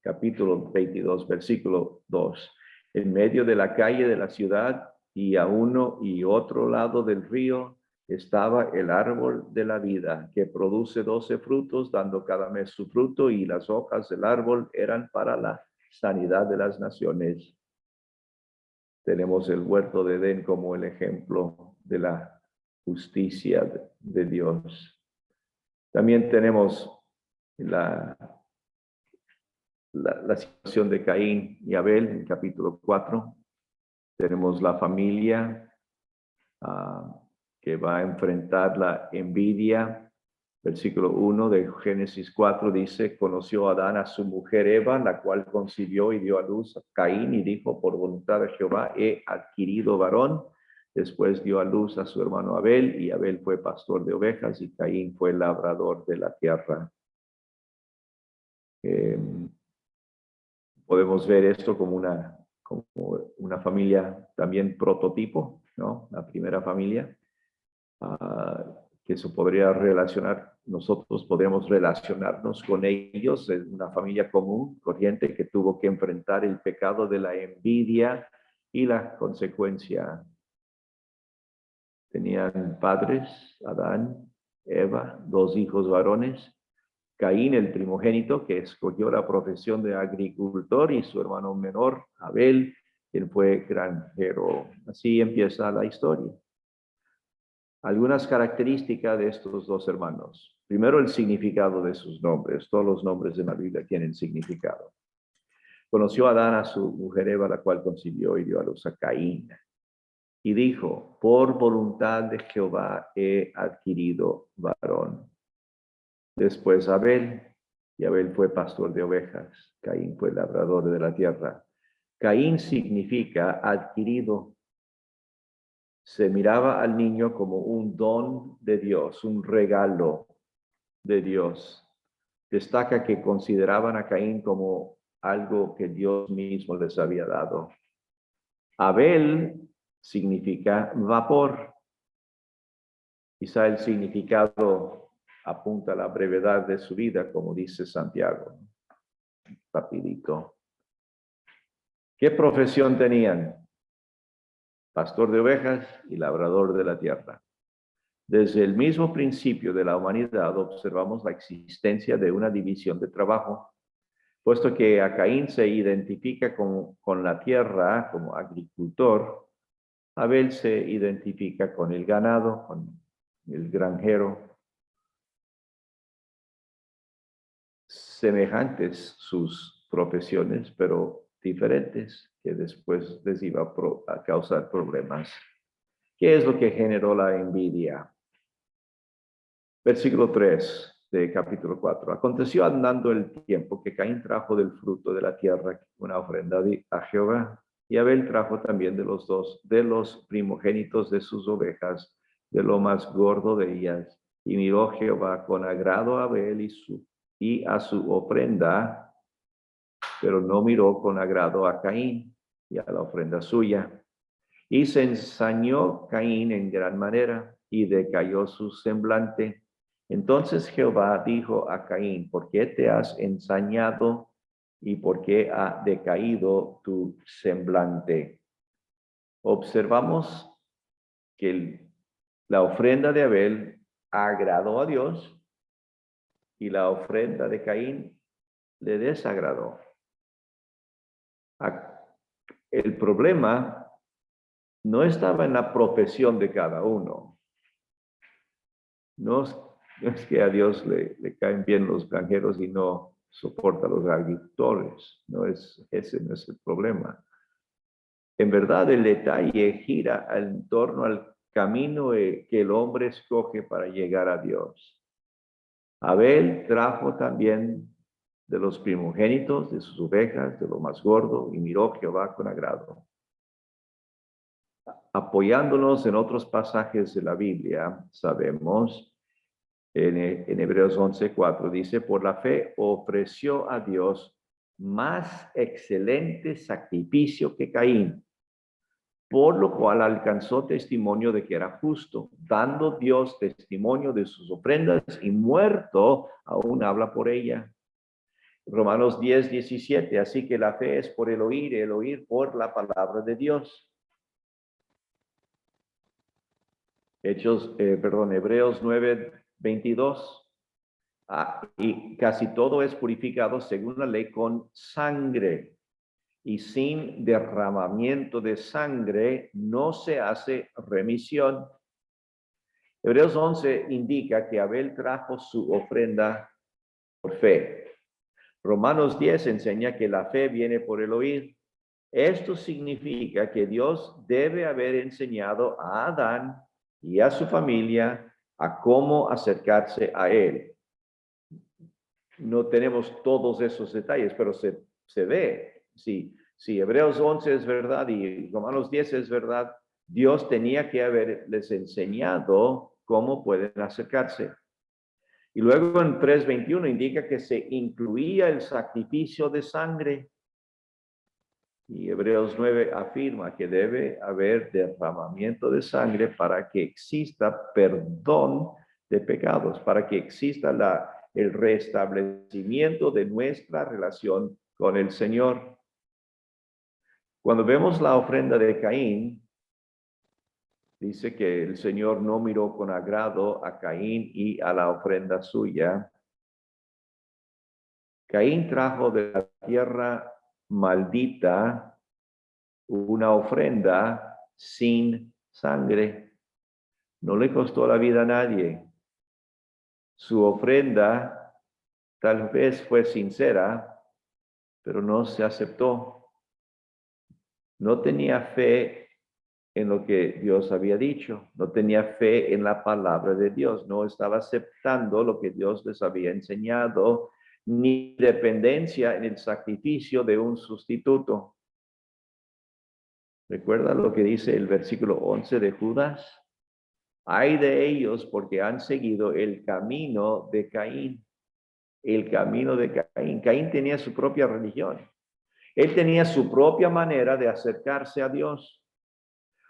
capítulo 22, versículo 2. En medio de la calle de la ciudad y a uno y otro lado del río, estaba el árbol de la vida, que produce 12 frutos, dando cada mes su fruto, y las hojas del árbol eran para la sanidad de las naciones. Tenemos el huerto de Edén como el ejemplo de la justicia de Dios. También tenemos la situación de Caín y Abel en capítulo 4. Tenemos la familia que va a enfrentar la envidia. Versículo 1 de Génesis 4 dice, conoció Adán a su mujer Eva, la cual concibió y dio a luz a Caín, y dijo, por voluntad de Jehová he adquirido varón. Después dio a luz a su hermano Abel, y Abel fue pastor de ovejas, y Caín fue labrador de la tierra. Podemos ver esto como una familia también prototipo, ¿no? La primera familia. Que se podría relacionar, nosotros podemos relacionarnos con ellos en una familia común, corriente, que tuvo que enfrentar el pecado de la envidia y la consecuencia. Tenían padres, Adán, Eva, 2 hijos varones, Caín, el primogénito, que escogió la profesión de agricultor, y su hermano menor, Abel, quien fue granjero. Así empieza la historia. Algunas características de estos 2 hermanos. Primero, el significado de sus nombres. Todos los nombres de la Biblia tienen significado. Conoció Adán a su mujer Eva, la cual concibió y dio a luz a Caín. Y dijo, por voluntad de Jehová he adquirido varón. Después Abel, y Abel fue pastor de ovejas. Caín fue labrador de la tierra. Caín significa adquirido. Se miraba al niño como un don de Dios, un regalo de Dios. Destaca que consideraban a Caín como algo que Dios mismo les había dado. Abel significa vapor. Quizá el significado apunta a la brevedad de su vida, como dice Santiago. Rapidito. ¿Qué profesión tenían? Pastor de ovejas y labrador de la tierra. Desde el mismo principio de la humanidad observamos la existencia de una división de trabajo, puesto que a Caín se identifica con la tierra como agricultor, Abel se identifica con el ganado, con el granjero. Semejantes sus profesiones, pero diferentes, que después les iba a causar problemas. ¿Qué es lo que generó la envidia? Versículo 3 de capítulo 4. Aconteció andando el tiempo que Caín trajo del fruto de la tierra una ofrenda a Jehová, y Abel trajo también de los primogénitos de sus ovejas, de lo más gordo de ellas. Y miró Jehová con agrado a Abel y a su ofrenda, pero no miró con agrado a Caín y a la ofrenda suya. Y se ensañó Caín en gran manera y decayó su semblante. Entonces Jehová dijo a Caín: ¿por qué te has ensañado y por qué ha decaído tu semblante? Observamos que la ofrenda de Abel agradó a Dios y la ofrenda de Caín le desagradó. El problema no estaba en la profesión de cada uno. No es que a Dios le caen bien los granjeros y no soporta a los agricultores. Ese no es el problema. En verdad, el detalle gira en torno al camino que el hombre escoge para llegar a Dios. Abel trajo también de los primogénitos, de sus ovejas, de lo más gordo, y miró Jehová con agrado. Apoyándonos en otros pasajes de la Biblia, sabemos, en Hebreos 11:4, dice: por la fe ofreció a Dios más excelente sacrificio que Caín, por lo cual alcanzó testimonio de que era justo, dando Dios testimonio de sus ofrendas, y muerto aún habla por ella. Romanos 10:17, así que la fe es por el oír por la palabra de Dios. Hebreos 9:22. Y casi todo es purificado según la ley con sangre, y sin derramamiento de sangre no se hace remisión. Hebreos 11 indica que Abel trajo su ofrenda por fe. Romanos 10 enseña que la fe viene por el oír. Esto significa que Dios debe haber enseñado a Adán y a su familia a cómo acercarse a él. No tenemos todos esos detalles, pero se ve. Si Hebreos 11 es verdad y Romanos 10 es verdad, Dios tenía que haberles enseñado cómo pueden acercarse. Y luego en 3:21 indica que se incluía el sacrificio de sangre. Y Hebreos 9 afirma que debe haber derramamiento de sangre para que exista perdón de pecados, para que exista el restablecimiento de nuestra relación con el Señor. Cuando vemos la ofrenda de Caín, dice que el Señor no miró con agrado a Caín y a la ofrenda suya. Caín trajo de la tierra maldita una ofrenda sin sangre. No le costó la vida a nadie. Su ofrenda tal vez fue sincera, pero no se aceptó. No tenía fe en lo que Dios había dicho. No tenía fe en la palabra de Dios. No estaba aceptando lo que Dios les había enseñado, ni dependencia en el sacrificio de un sustituto. ¿Recuerda lo que dice el versículo 11 de Judas? Ay de ellos porque han seguido el camino de Caín. El camino de Caín. Caín tenía su propia religión. Él tenía su propia manera de acercarse a Dios.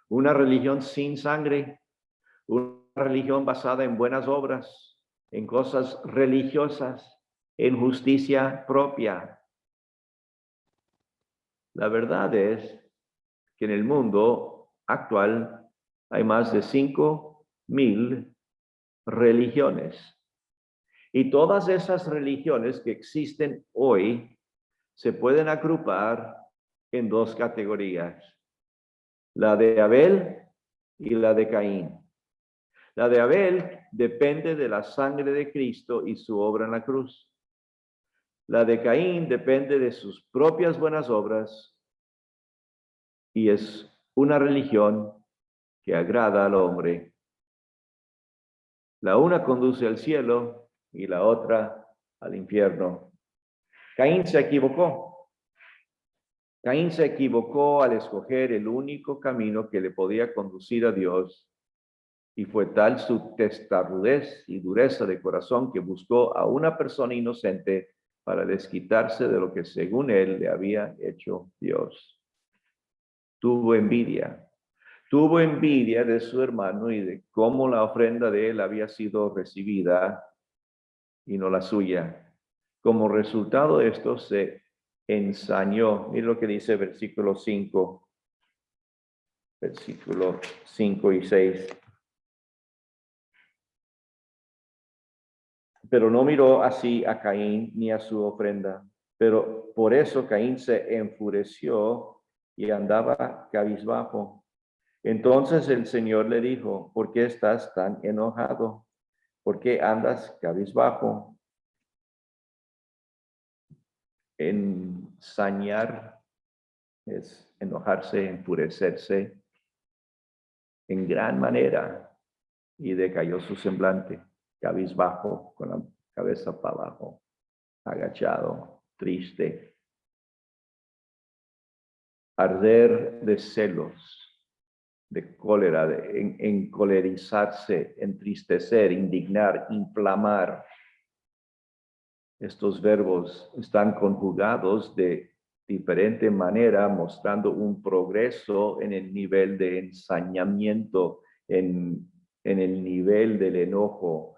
Una religión sin sangre. Una religión basada en buenas obras, en cosas religiosas, en justicia propia. La verdad es que en el mundo actual hay más de 5,000 religiones. Y todas esas religiones que existen hoy se pueden agrupar en dos categorías: la de Abel y la de Caín. La de Abel depende de la sangre de Cristo y su obra en la cruz. La de Caín depende de sus propias buenas obras y es una religión que agrada al hombre. La una conduce al cielo y la otra al infierno. Caín se equivocó. Caín se equivocó al escoger el único camino que le podía conducir a Dios, y fue tal su testarudez y dureza de corazón que buscó a una persona inocente para desquitarse de lo que según él le había hecho Dios. Tuvo envidia. Tuvo envidia de su hermano y de cómo la ofrenda de él había sido recibida y no la suya. Como resultado de esto se ensañó. Mira lo que dice versículo 5 y 6. Pero no miró así a Caín ni a su ofrenda. Pero por eso Caín se enfureció y andaba cabizbajo. Entonces el Señor le dijo, ¿por qué estás tan enojado? ¿Por qué andas cabizbajo? Ensañar es enojarse, enfurecerse en gran manera, y decayó su semblante, cabizbajo, con la cabeza para abajo, agachado, triste. Arder de celos, de cólera, de encolerizarse, entristecer, indignar, inflamar. Estos verbos están conjugados de diferente manera, mostrando un progreso en el nivel de ensañamiento, en el nivel del enojo.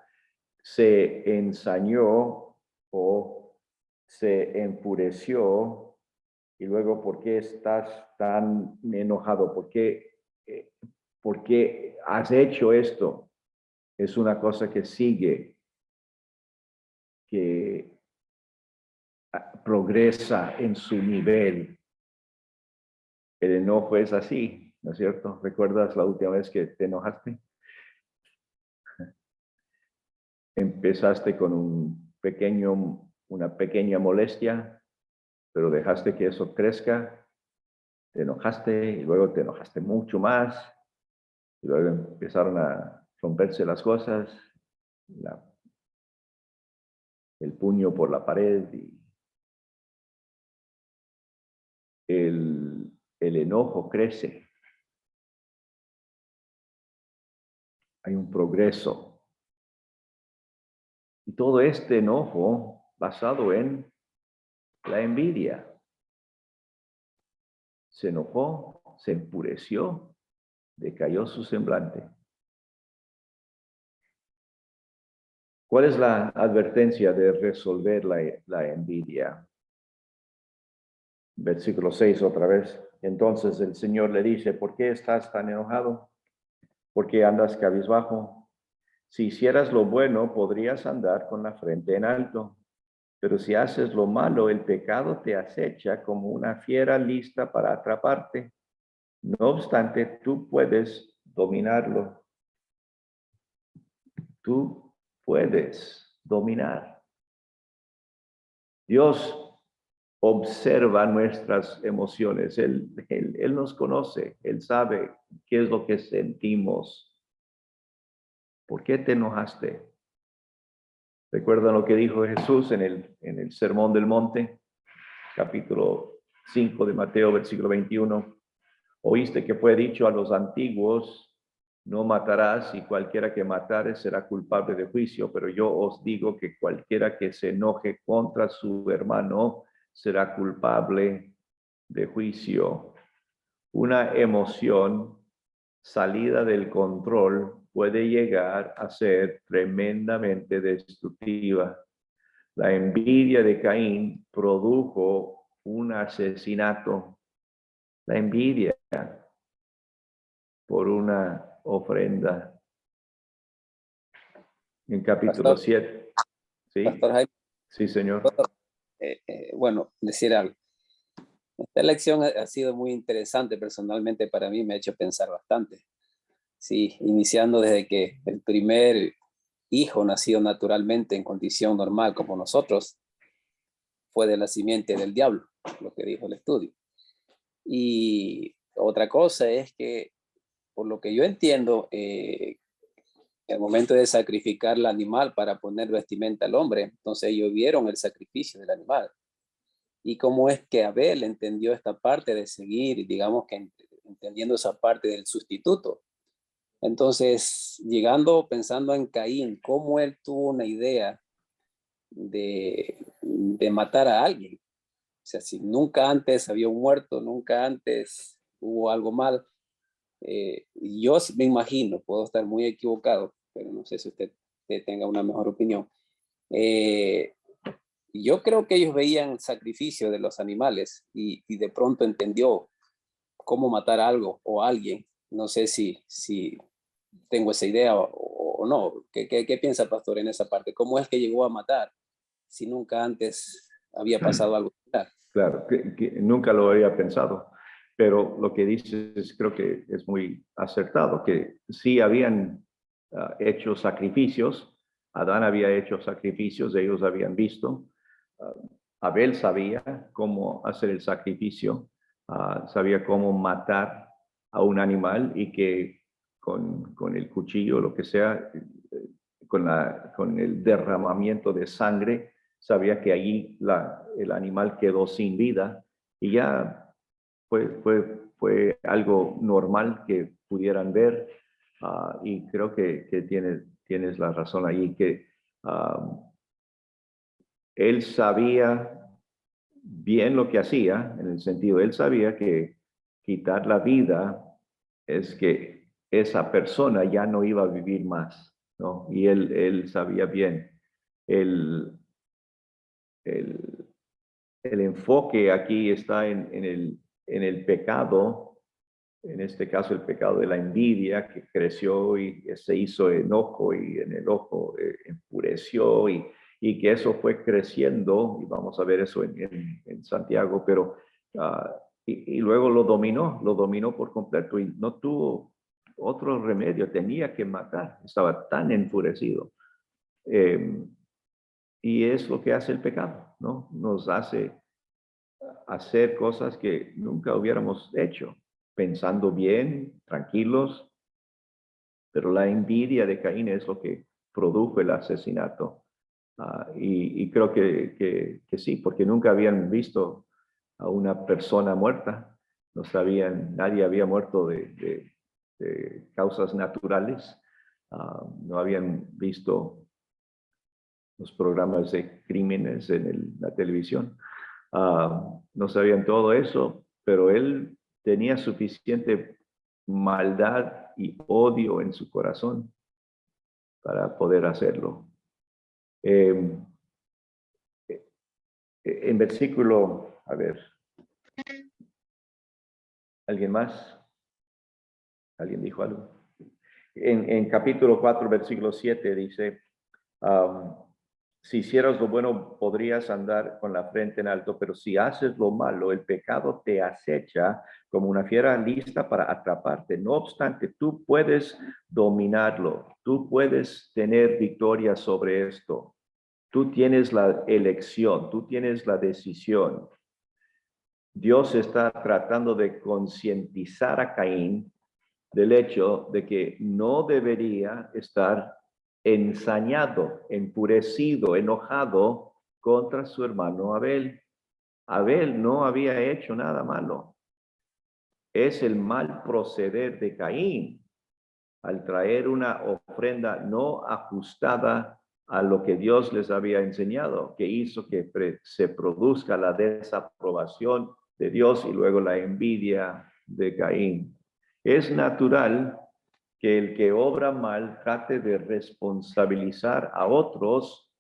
Se ensañó o se enfureció, y luego, ¿por qué estás tan enojado? ¿Por qué has hecho esto? Es una cosa que sigue, que progresa en su nivel. El enojo es así, ¿no es cierto? ¿Recuerdas la última vez que te enojaste? Empezaste con una pequeña molestia, pero dejaste que eso crezca, te enojaste y luego te enojaste mucho más, y luego empezaron a romperse las cosas, el puño por la pared, y el enojo crece. Hay un progreso. Y todo este enojo basado en la envidia. Se enojó, se enfureció, decayó su semblante. ¿Cuál es la advertencia de resolver la envidia? Versículo 6 otra vez. Entonces el Señor le dice, ¿por qué estás tan enojado? ¿Por qué andas cabizbajo? Si hicieras lo bueno, podrías andar con la frente en alto. Pero si haces lo malo, el pecado te acecha como una fiera lista para atraparte. No obstante, tú puedes dominarlo. Tú puedes dominar. Dios observa nuestras emociones. Él nos conoce. Él sabe qué es lo que sentimos. ¿Por qué te enojaste? ¿Recuerdan lo que dijo Jesús en el Sermón del Monte? Capítulo 5 de Mateo, versículo 21. Oíste que fue dicho a los antiguos, no matarás, y cualquiera que matare será culpable de juicio, pero yo os digo que cualquiera que se enoje contra su hermano será culpable de juicio. Una emoción salida del control puede llegar a ser tremendamente destructiva. La envidia de Caín produjo un asesinato. La envidia por una ofrenda. En capítulo Pastor, 7. ¿Sí? Pastor Jaime, Sí, señor. bueno, decir algo. Esta lección ha sido muy interesante personalmente para mí, me ha hecho pensar bastante. Sí, iniciando desde que el primer hijo nacido naturalmente en condición normal como nosotros fue de la simiente del diablo, lo que dijo el estudio. Y otra cosa es que, por lo que yo entiendo, el momento de sacrificar el animal para poner vestimenta al hombre, entonces ellos vieron el sacrificio del animal. Y cómo es que Abel entendió esta parte de seguir, digamos que entendiendo esa parte del sustituto. Entonces, pensando en Caín, cómo él tuvo una idea de de matar a alguien. O sea, si nunca antes había un muerto, nunca antes hubo algo mal. Yo me imagino, puedo estar muy equivocado, pero no sé si usted tenga una mejor opinión. Yo creo que ellos veían el sacrificio de los animales y de pronto entendió cómo matar algo o a alguien. No sé si tengo esa idea o no. ¿Qué piensa, pastor, en esa parte? ¿Cómo es que llegó a matar si nunca antes había pasado algo similar? Claro, que nunca lo había pensado, pero lo que dices creo que es muy acertado, que sí habían hecho sacrificios, Adán había hecho sacrificios, ellos habían visto, Abel sabía cómo hacer el sacrificio, sabía cómo matar a un animal y que con el cuchillo, lo que sea, con el derramamiento de sangre, sabía que allí el animal quedó sin vida y ya fue algo normal que pudieran ver. Y creo que tienes la razón allí, que él sabía bien lo que hacía, en el sentido, él sabía que quitar la vida es que esa persona ya no iba a vivir más, ¿no? Y él sabía bien. El, el, el enfoque aquí está en el pecado, en este caso el pecado de la envidia, que creció y se hizo enojo y en el ojo enfureció y que eso fue creciendo, y vamos a ver eso en Santiago, pero y luego lo dominó por completo y no tuvo otro remedio, tenía que matar, estaba tan enfurecido. Y es lo que hace el pecado, ¿no? Nos hace hacer cosas que nunca hubiéramos hecho, pensando bien, tranquilos, pero la envidia de Caín es lo que produjo el asesinato. Y creo que sí, porque nunca habían visto a una persona muerta, no sabían, nadie había muerto de causas naturales, no habían visto los programas de crímenes en la televisión. No sabían todo eso, pero él tenía suficiente maldad y odio en su corazón para poder hacerlo. En versículo, a ver, ¿alguien más? ¿Alguien dijo algo? En capítulo 4, versículo 7 dice, si hicieras lo bueno, podrías andar con la frente en alto, pero si haces lo malo, el pecado te acecha como una fiera lista para atraparte. No obstante, tú puedes dominarlo, tú puedes tener victoria sobre esto. Tú tienes la elección, tú tienes la decisión. Dios está tratando de concientizar a Caín del hecho de que no debería estar ensañado, enfurecido, enojado contra su hermano Abel. Abel no había hecho nada malo. Es el mal proceder de Caín al traer una ofrenda no ajustada a lo que Dios les había enseñado, que hizo que se produzca la desaprobación de Dios y luego la envidia de Caín. Es natural que el que obra mal trate de responsabilizar a otros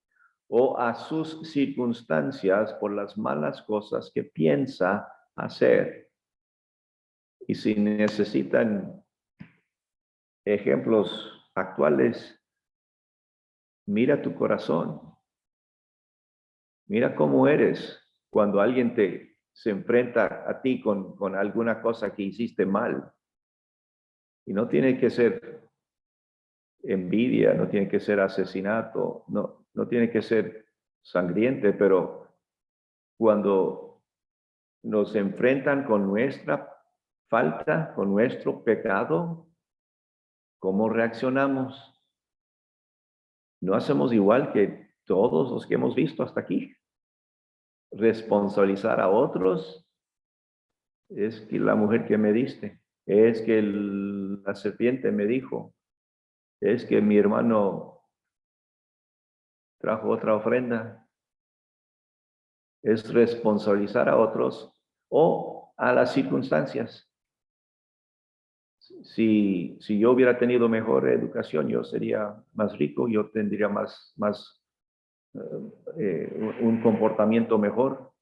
o a sus circunstancias por las malas cosas que piensa hacer. Y si necesitan ejemplos actuales, mira tu corazón, mira cómo eres cuando alguien se enfrenta a ti con alguna cosa que hiciste mal. Y no tiene que ser envidia, no tiene que ser asesinato, no tiene que ser sangriente, pero cuando nos enfrentan con nuestra falta, con nuestro pecado, ¿cómo reaccionamos? No hacemos igual que todos los que hemos visto hasta aquí. Responsabilizar a otros es que la mujer que me diste, es que la serpiente me dijo, es que mi hermano trajo otra ofrenda. es responsabilizar a otros o a las circunstancias. Si yo hubiera tenido mejor educación, yo sería más rico, yo tendría un comportamiento mejor.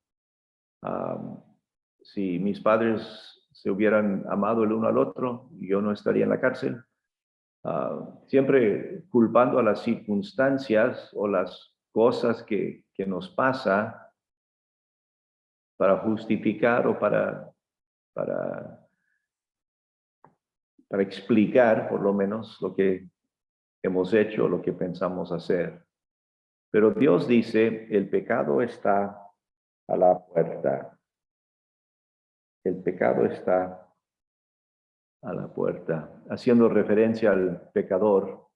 Si mis padres se hubieran amado el uno al otro, yo no estaría en la cárcel. Siempre culpando a las circunstancias o las cosas que nos pasa para justificar o para explicar por lo menos lo que hemos hecho, lo que pensamos hacer. Pero Dios dice, el pecado está a la puerta. El pecado está a la puerta, haciendo referencia al pecador,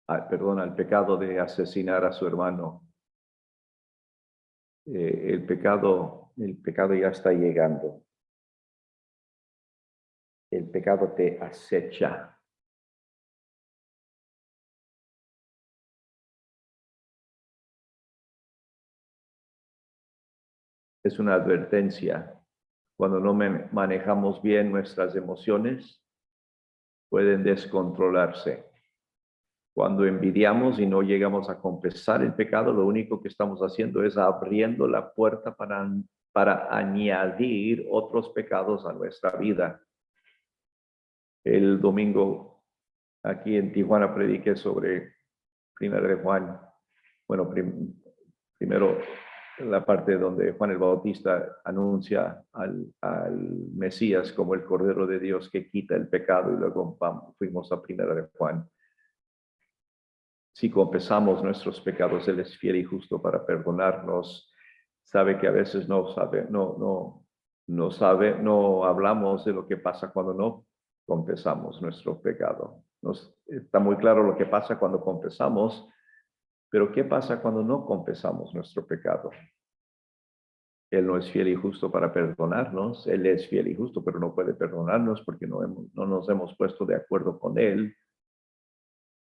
al pecado de asesinar a su hermano. El pecado ya está llegando. El pecado te acecha. Es una advertencia. Cuando no manejamos bien nuestras emociones, pueden descontrolarse. Cuando envidiamos y no llegamos a confesar el pecado, lo único que estamos haciendo es abriendo la puerta para añadir otros pecados a nuestra vida. El domingo aquí en Tijuana prediqué sobre 1 de Juan. Bueno, primero la parte donde Juan el Bautista anuncia al Mesías como el Cordero de Dios que quita el pecado, y luego fuimos a 1 de Juan. Si confesamos nuestros pecados, Él es fiel y justo para perdonarnos. Sabe que a veces no hablamos de lo que pasa cuando no confesamos nuestro pecado. Está muy claro lo que pasa cuando confesamos, pero ¿qué pasa cuando no confesamos nuestro pecado? Él no es fiel y justo para perdonarnos. Él es fiel y justo, pero no puede perdonarnos porque no nos hemos puesto de acuerdo con Él.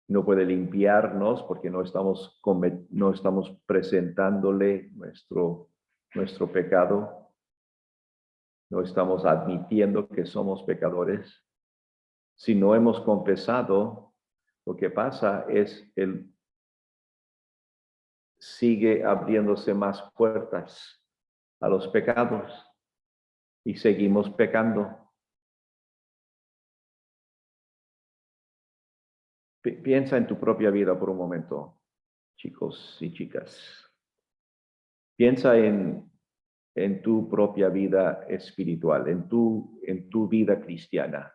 No puede limpiarnos porque no estamos presentándole nuestro pecado. No estamos admitiendo que somos pecadores. Si no hemos confesado, lo que pasa es Él sigue abriéndose más puertas a los pecados y seguimos pecando. Piensa en tu propia vida por un momento, chicos y chicas. Piensa en tu propia vida espiritual, en tu vida cristiana,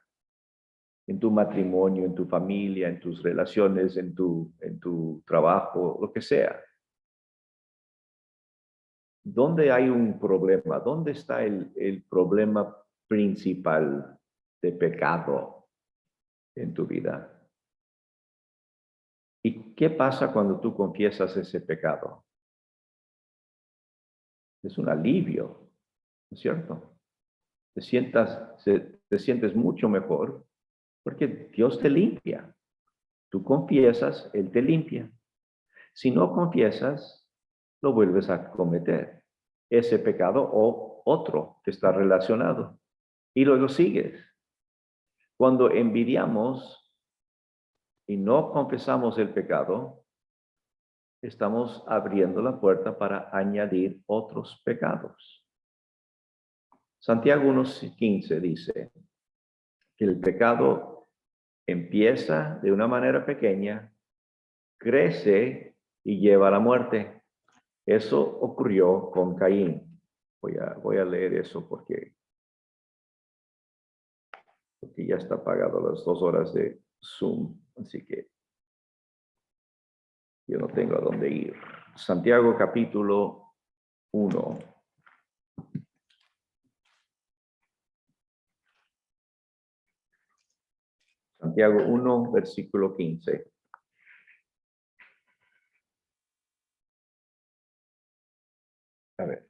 en tu matrimonio, en tu familia, en tus relaciones, en tu trabajo, lo que sea. ¿Dónde hay un problema? ¿Dónde está el problema principal de pecado en tu vida? ¿Y qué pasa cuando tú confiesas ese pecado? Es un alivio, ¿no es cierto? Te sientes mucho mejor porque Dios te limpia. Tú confiesas, Él te limpia. Si no confiesas, lo vuelves a cometer. Ese pecado o otro que está relacionado. Y luego sigues. Cuando envidiamos y no confesamos el pecado, estamos abriendo la puerta para añadir otros pecados. Santiago 1:15 dice que el pecado empieza de una manera pequeña, crece y lleva a la muerte. Eso ocurrió con Caín. Voy a leer eso porque ya está apagado las 2 horas de Zoom, así que yo no tengo a dónde ir. Santiago capítulo 1. Santiago 1, versículo 15. A ver,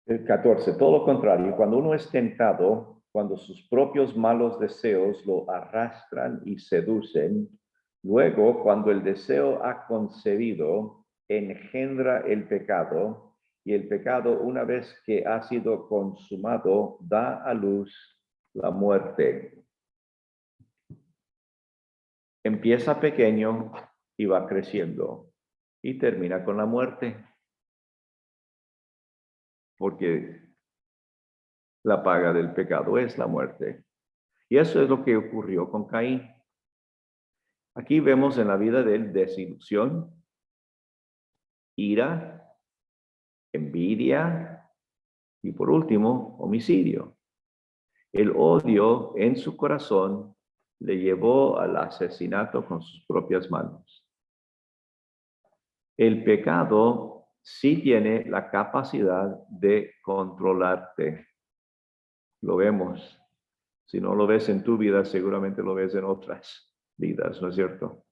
el 14. Todo lo contrario, cuando uno es tentado, cuando sus propios malos deseos lo arrastran y seducen, luego cuando el deseo ha concebido, engendra el pecado, Y el pecado, una vez que ha sido consumado, da a luz la muerte. Empieza pequeño y va creciendo y termina con la muerte. Porque la paga del pecado es la muerte. Y eso es lo que ocurrió con Caín. Aquí vemos en la vida de él desilusión, ira, envidia y por último, homicidio. El odio en su corazón le llevó al asesinato con sus propias manos. El pecado sí tiene la capacidad de controlarte. Lo vemos. Si no lo ves en tu vida, seguramente lo ves en otras vidas, ¿no es cierto?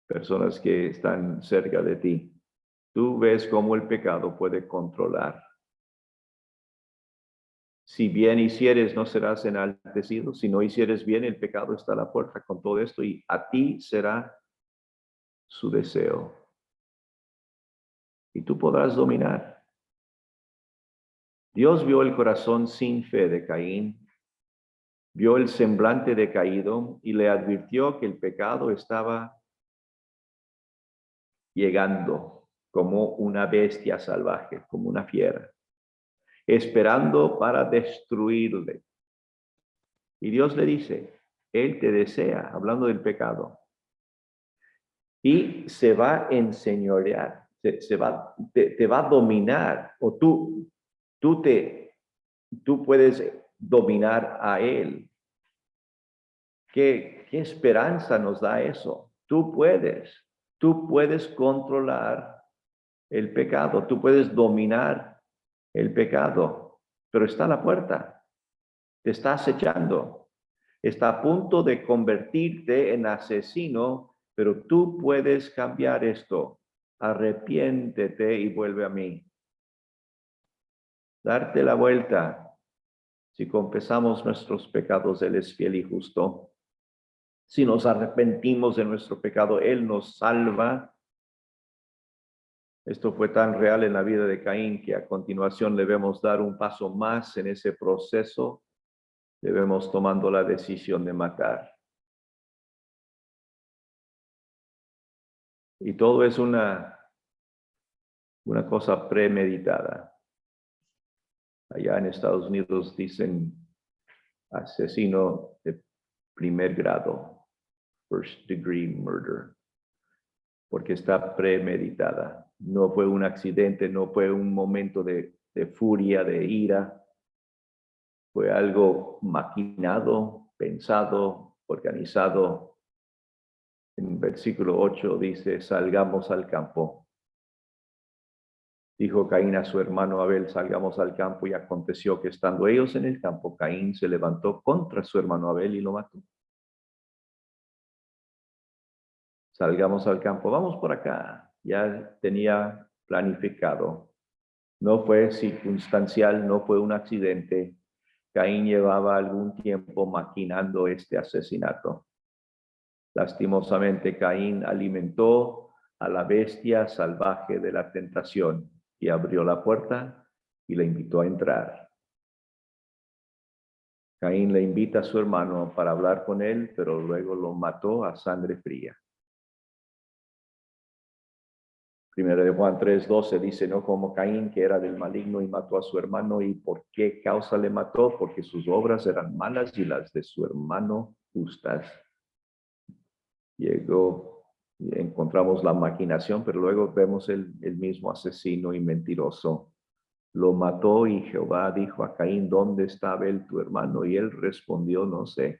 Personas que están cerca de ti. Tú ves cómo el pecado puede controlar. Si bien hicieres, no serás enaltecido. Si no hicieres bien, el pecado está a la puerta con todo esto y a ti será su deseo. Y tú podrás dominar. Dios vio el corazón sin fe de Caín, vio el semblante decaído y le advirtió que el pecado estaba llegando como una bestia salvaje, como una fiera, esperando para destruirle. Y Dios le dice, Él te desea, hablando del pecado, y se va a enseñorear, te va a dominar, o tú puedes dominar a Él. ¿Qué esperanza nos da eso? Tú puedes controlar el pecado, tú puedes dominar el pecado, pero está a la puerta, te está acechando, está a punto de convertirte en asesino, pero tú puedes cambiar esto. Arrepiéntete y vuelve a mí. Darte la vuelta. Si confesamos nuestros pecados, Él es fiel y justo. Si nos arrepentimos de nuestro pecado, Él nos salva. Esto fue tan real en la vida de Caín que a continuación debemos dar un paso más en ese proceso. Debemos tomando la decisión de matar. Y todo es una cosa premeditada. Allá en Estados Unidos dicen asesino de primer grado, first degree murder, porque está premeditada. No fue un accidente, no fue un momento de furia, de ira. Fue algo maquinado, pensado, organizado. En versículo 8 dice, salgamos al campo. Dijo Caín a su hermano Abel, salgamos al campo, y aconteció que estando ellos en el campo, Caín se levantó contra su hermano Abel y lo mató. Salgamos al campo, vamos por acá. Ya tenía planificado. No fue circunstancial, no fue un accidente. Caín llevaba algún tiempo maquinando este asesinato. Lastimosamente, Caín alimentó a la bestia salvaje de la tentación y abrió la puerta y le invitó a entrar. Caín le invita a su hermano para hablar con él, pero luego lo mató a sangre fría. Primero de Juan 3:12 dice, no como Caín, que era del maligno y mató a su hermano. ¿Y por qué causa le mató? Porque sus obras eran malas y las de su hermano justas. Encontramos la maquinación, pero luego vemos el mismo asesino y mentiroso. Lo mató y Jehová dijo a Caín, ¿dónde está Abel tu hermano? Y él respondió, no sé.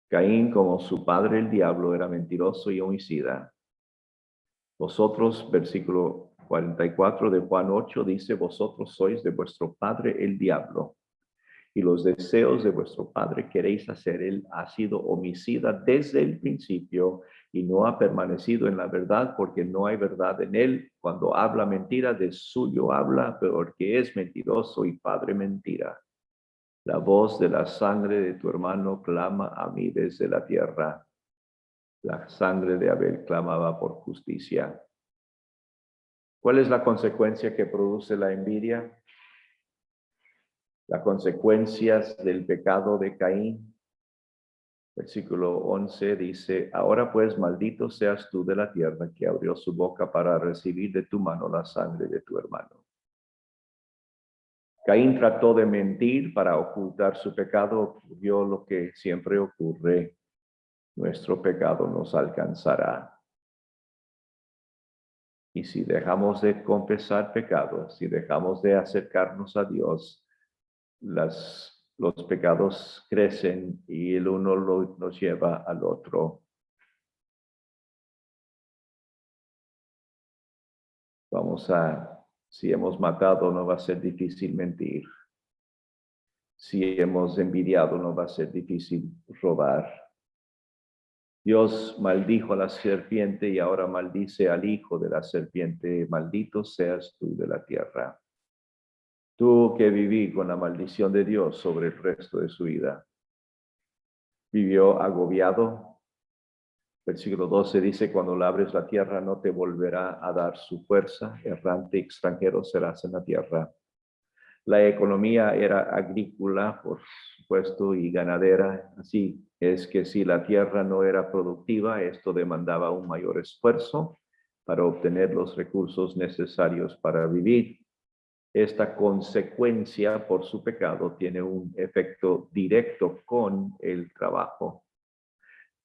Caín, como su padre el diablo, era mentiroso y homicida. Vosotros, versículo 44 de Juan 8, dice, vosotros sois de vuestro padre el diablo, y los deseos de vuestro padre queréis hacer. Él ha sido homicida desde el principio y no ha permanecido en la verdad, porque no hay verdad en él. Cuando habla mentira, de suyo habla, porque es mentiroso y padre mentira. La voz de la sangre de tu hermano clama a mí desde la tierra. La sangre de Abel clamaba por justicia. ¿Cuál es la consecuencia que produce la envidia? Las consecuencias del pecado de Caín. Versículo 11 dice, ahora pues maldito seas tú de la tierra que abrió su boca para recibir de tu mano la sangre de tu hermano. Caín trató de mentir para ocultar su pecado. Ocurrió lo que siempre ocurre. Nuestro pecado nos alcanzará. Y si dejamos de confesar pecados, si dejamos de acercarnos a Dios, los pecados crecen y el uno nos lleva al otro. Si hemos matado, no va a ser difícil mentir. Si hemos envidiado, no va a ser difícil robar. Dios maldijo a la serpiente y ahora maldice al hijo de la serpiente. Maldito seas tú de la tierra. Tuvo que vivir con la maldición de Dios sobre el resto de su vida. Vivió agobiado. Versículo 12 dice, cuando labres la tierra no te volverá a dar su fuerza. Errante extranjero serás en la tierra. La economía era agrícola, por supuesto, y ganadera. Así es que si la tierra no era productiva, esto demandaba un mayor esfuerzo para obtener los recursos necesarios para vivir. Esta consecuencia por su pecado tiene un efecto directo con el trabajo.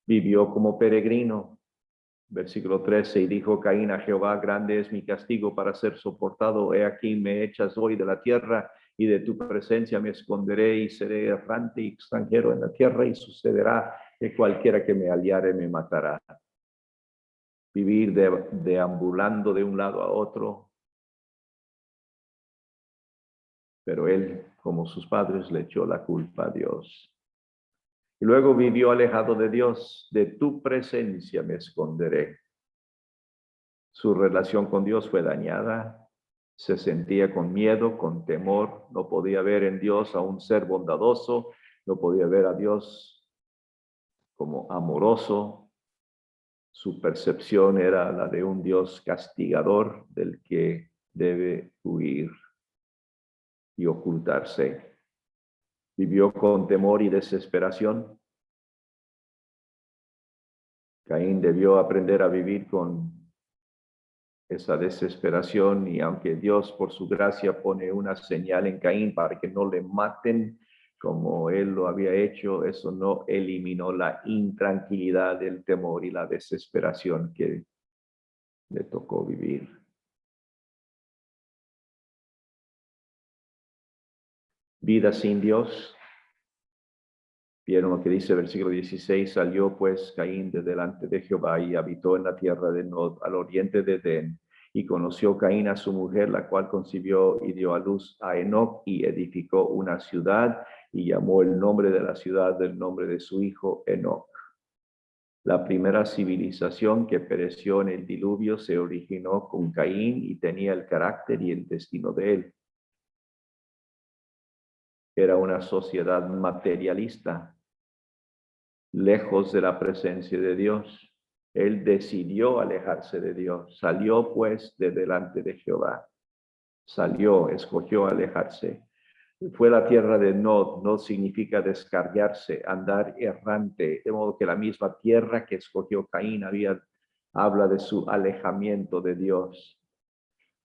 Vivió como peregrino. Versículo 13, y dijo Caín a Jehová, grande es mi castigo para ser soportado. He aquí me echas hoy de la tierra y de tu presencia me esconderé y seré errante y extranjero en la tierra y sucederá que cualquiera que me hallare me matará. Vivir deambulando de un lado a otro. Pero él, como sus padres, le echó la culpa a Dios. Y luego vivió alejado de Dios. De tu presencia me esconderé. Su relación con Dios fue dañada. Se sentía con miedo, con temor. No podía ver en Dios a un ser bondadoso. No podía ver a Dios como amoroso. Su percepción era la de un Dios castigador del que debe huir y ocultarse. Vivió con temor y desesperación. Caín debió aprender a vivir con esa desesperación y aunque Dios por su gracia pone una señal en Caín para que no le maten como él lo había hecho, eso no eliminó la intranquilidad, el temor y la desesperación que le tocó vivir. Vida sin Dios. Vieron lo que dice el versículo 16, salió pues Caín de delante de Jehová y habitó en la tierra de Nod, al oriente de Edén. Y conoció Caín a su mujer, la cual concibió y dio a luz a Enoc y edificó una ciudad y llamó el nombre de la ciudad del nombre de su hijo Enoc. La primera civilización que pereció en el diluvio se originó con Caín y tenía el carácter y el destino de él. Era una sociedad materialista, lejos de la presencia de Dios. Él decidió alejarse de Dios. Salió pues de delante de Jehová. Salió, escogió alejarse. Fue la tierra de Nod. Nod significa descargarse, andar errante. De modo que la misma tierra que escogió Caín habla de su alejamiento de Dios.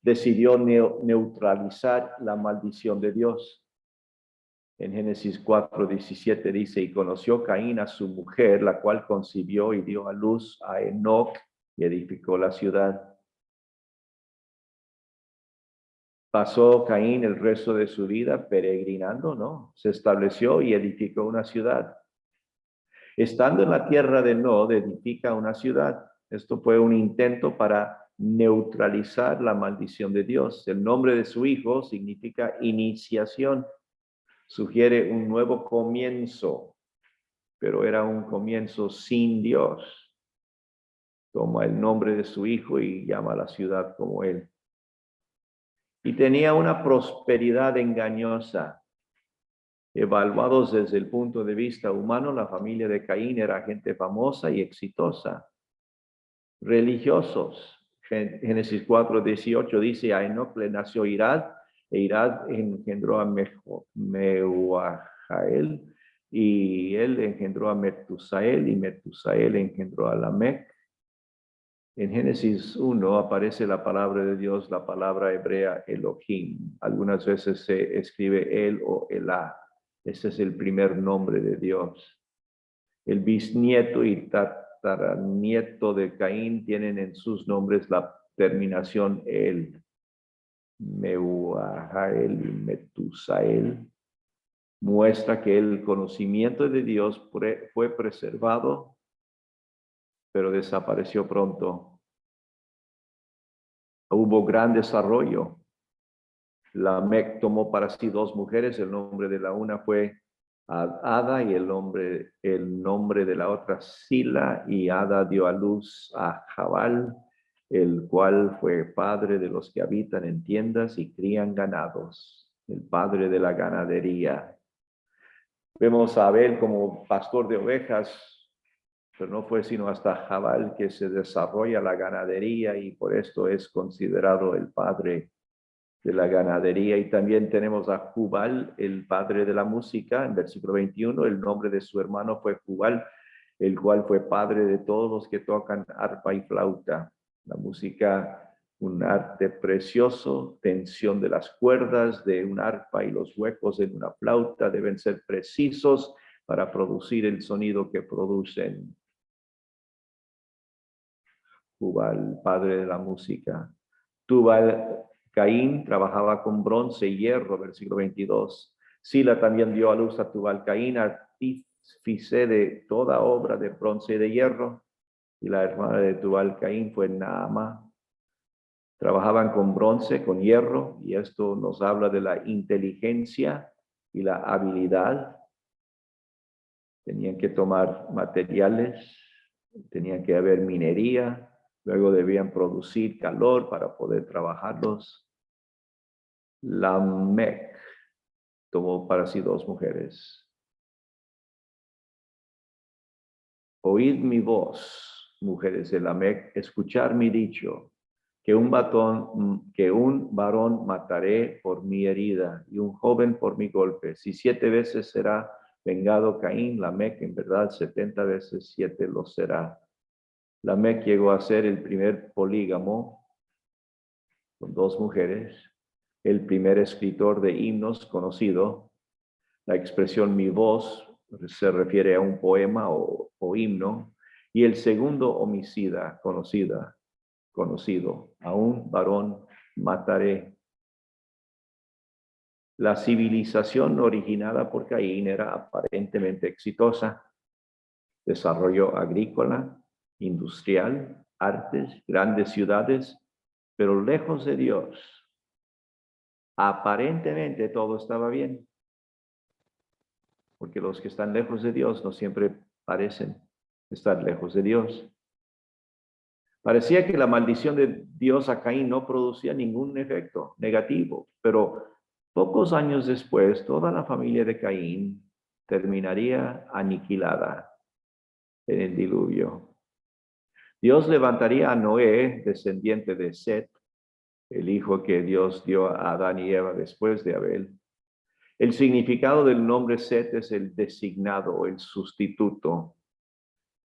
Decidió neutralizar la maldición de Dios. En Génesis 4:17 dice, y conoció Caín a su mujer, la cual concibió y dio a luz a Enoc y edificó la ciudad. Pasó Caín el resto de su vida peregrinando, ¿no? Se estableció y edificó una ciudad. Estando en la tierra de Nod, edifica una ciudad. Esto fue un intento para neutralizar la maldición de Dios. El nombre de su hijo significa iniciación. Sugiere un nuevo comienzo, pero era un comienzo sin Dios. Toma el nombre de su hijo y llama a la ciudad como él. Y tenía una prosperidad engañosa. Evaluados desde el punto de vista humano, la familia de Caín era gente famosa y exitosa. Religiosos, En Génesis 4:18 dice, a Enoc le nació Irad, e Irad engendró a Mehujael, y él engendró a Metusael, y Metusael engendró a Lamec. En Génesis 1 aparece la palabra de Dios, la palabra hebrea Elohim. Algunas veces se escribe El o Elá. Ese es el primer nombre de Dios. El bisnieto y tataranieto de Caín tienen en sus nombres la terminación El. Mehujael y Metusael. Muestra que el conocimiento de Dios fue preservado, pero desapareció pronto. Hubo gran desarrollo. Lamec tomó para sí 2 mujeres. El nombre de la una fue Ada y el nombre de la otra Sila, y Ada dio a luz a Jabal, el cual fue padre de los que habitan en tiendas y crían ganados, el padre de la ganadería. Vemos a Abel como pastor de ovejas, pero no fue sino hasta Jabal que se desarrolla la ganadería, y por esto es considerado el padre de la ganadería. Y también tenemos a Jubal, el padre de la música. En versículo 21, el nombre de su hermano fue Jubal, el cual fue padre de todos los que tocan arpa y flauta. La música, un arte precioso, tensión de las cuerdas de un arpa y los huecos en una flauta deben ser precisos para producir el sonido que producen. Jubal, padre de la música. Tubal Caín trabajaba con bronce y hierro, versículo 22. Sila también dio a luz a Tubal Caín, artífice de toda obra de bronce y de hierro, y la hermana de Tubal Caín fue Naama. Trabajaban con bronce, con hierro, y esto nos habla de la inteligencia y la habilidad. Tenían que tomar materiales, tenían que haber minería, luego debían producir calor para poder trabajarlos. Lamec tomó para sí 2 mujeres. Oíd mi voz, mujeres de Lamec, escuchar mi dicho, que un varón mataré por mi herida y un joven por mi golpe. Si 7 veces será vengado Caín, Lamec en verdad 70 veces 7 lo será. Lamec llegó a ser el primer polígamo con 2 mujeres, el primer escritor de himnos conocido. La expresión mi voz se refiere a un poema o himno, y el segundo homicida conocido, a un varón mataré. La civilización originada por Caín era aparentemente exitosa. Desarrollo agrícola, industrial, artes, grandes ciudades, pero lejos de Dios. Aparentemente todo estaba bien, porque los que están lejos de Dios no siempre parecen estar lejos de Dios. Parecía que la maldición de Dios a Caín no producía ningún efecto negativo, pero pocos años después, toda la familia de Caín terminaría aniquilada en el diluvio. Dios levantaría a Noé, descendiente de Set, el hijo que Dios dio a Adán y Eva después de Abel. El significado del nombre Set es el designado o el sustituto.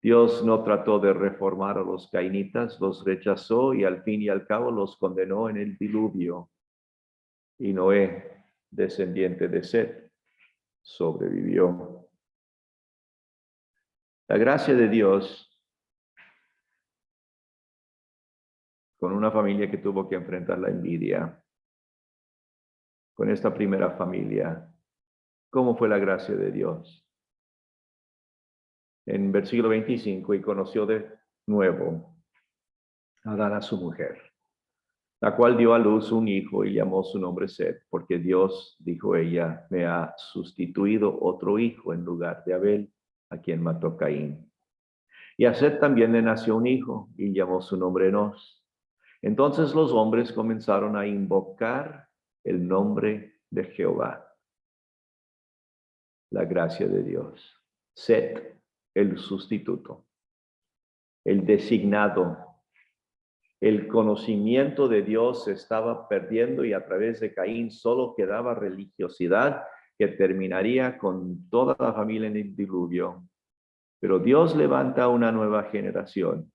Dios no trató de reformar a los cainitas, los rechazó y al fin y al cabo los condenó en el diluvio. Y Noé, descendiente de Set, sobrevivió. La gracia de Dios con una familia que tuvo que enfrentar la envidia. Con esta primera familia, ¿cómo fue la gracia de Dios? En versículo 25, y conoció de nuevo a Adán a su mujer, la cual dio a luz un hijo y llamó su nombre Set, porque Dios, dijo ella, me ha sustituido otro hijo en lugar de Abel, a quien mató Caín. Y a Set también le nació un hijo y llamó su nombre Enos. Entonces los hombres comenzaron a invocar el nombre de Jehová. La gracia de Dios. Set, el sustituto, el designado, El conocimiento de Dios se estaba perdiendo y a través de Caín solo quedaba religiosidad que terminaría con toda la familia en el diluvio. Pero Dios levanta una nueva generación.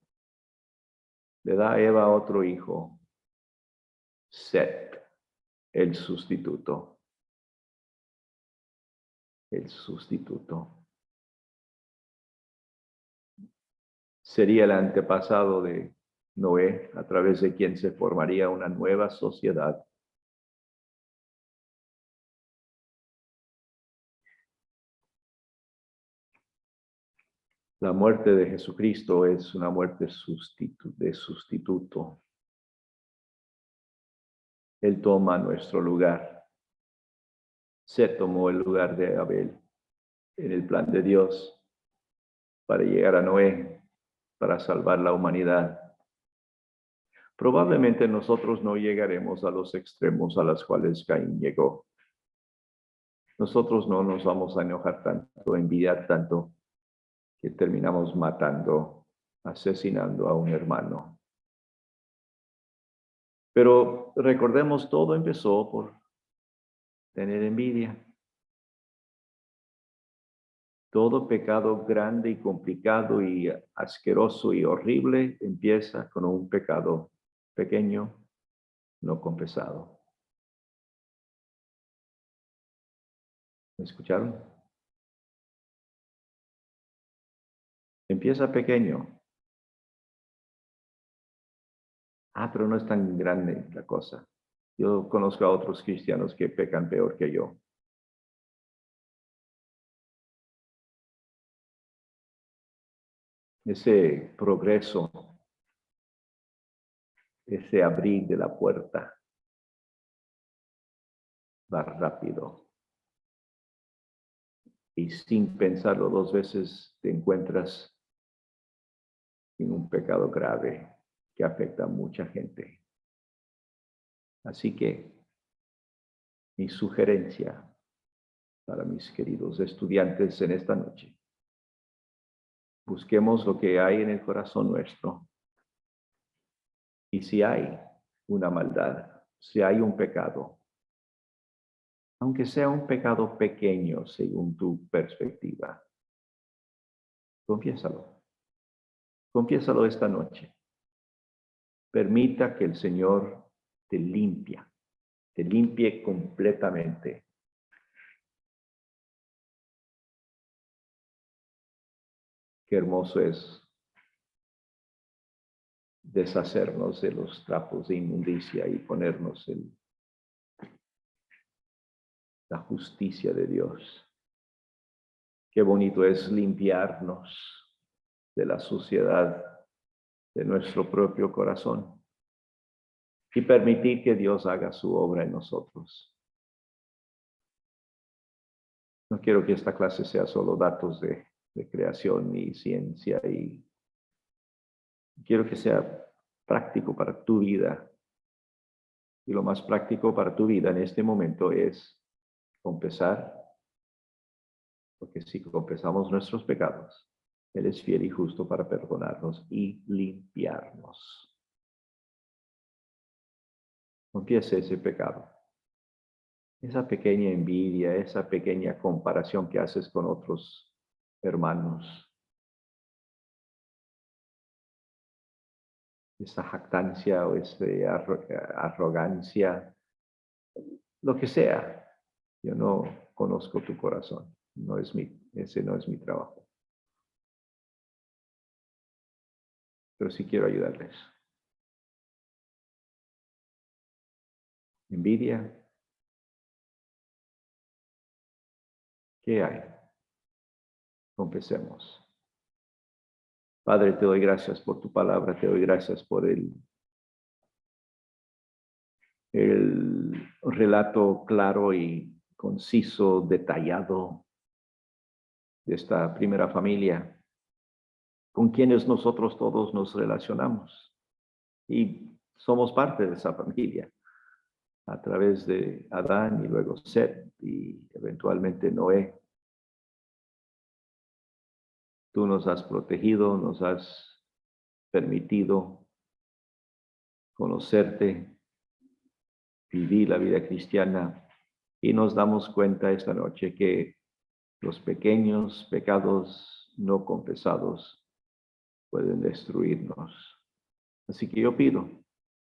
Le da a Eva otro hijo, Set, el sustituto. El sustituto. Sería el antepasado de Noé, a través de quien se formaría una nueva sociedad. La muerte de Jesucristo es una muerte de sustituto. Él toma nuestro lugar. Se tomó el lugar de Abel en el plan de Dios para llegar a Noé, para salvar la humanidad. Probablemente nosotros no llegaremos a los extremos a los cuales Caín llegó. Nosotros no nos vamos a enojar tanto, envidiar tanto, que terminamos matando, asesinando a un hermano. Pero recordemos, todo empezó por tener envidia. Todo pecado grande y complicado y asqueroso y horrible empieza con un pecado pequeño, no confesado. ¿Me escucharon? Empieza pequeño. Pero no es tan grande la cosa. Yo conozco a otros cristianos que pecan peor que yo. Ese progreso, ese abrir de la puerta, va rápido. Y sin pensarlo dos veces te encuentras en un pecado grave que afecta a mucha gente. Así que mi sugerencia para mis queridos estudiantes en esta noche: busquemos lo que hay en el corazón nuestro. Y si hay una maldad, si hay un pecado, aunque sea un pecado pequeño según tu perspectiva, confiésalo. Confiésalo esta noche. Permita que el Señor te limpie completamente. Qué hermoso es deshacernos de los trapos de inmundicia y ponernos en la justicia de Dios. Qué bonito es limpiarnos de la suciedad de nuestro propio corazón y permitir que Dios haga su obra en nosotros. No quiero que esta clase sea solo datos de creación y ciencia, y quiero que sea práctico para tu vida. Y lo más práctico para tu vida en este momento es confesar, porque si confesamos nuestros pecados, Él es fiel y justo para perdonarnos y limpiarnos. Confiese ese pecado, esa pequeña envidia, esa pequeña comparación que haces con otros hermanos, esa jactancia o esa arrogancia, lo que sea. Yo no conozco tu corazón, ese no es mi trabajo. Pero sí quiero ayudarles. Envidia. ¿Qué hay? Confesemos. Padre, te doy gracias por tu palabra, te doy gracias por el relato claro y conciso, detallado de esta primera familia con quienes nosotros todos nos relacionamos. Y somos parte de esa familia a través de Adán y luego Set y eventualmente Noé. Tú nos has protegido, nos has permitido conocerte, vivir la vida cristiana y nos damos cuenta esta noche que los pequeños pecados no confesados pueden destruirnos. Así que yo pido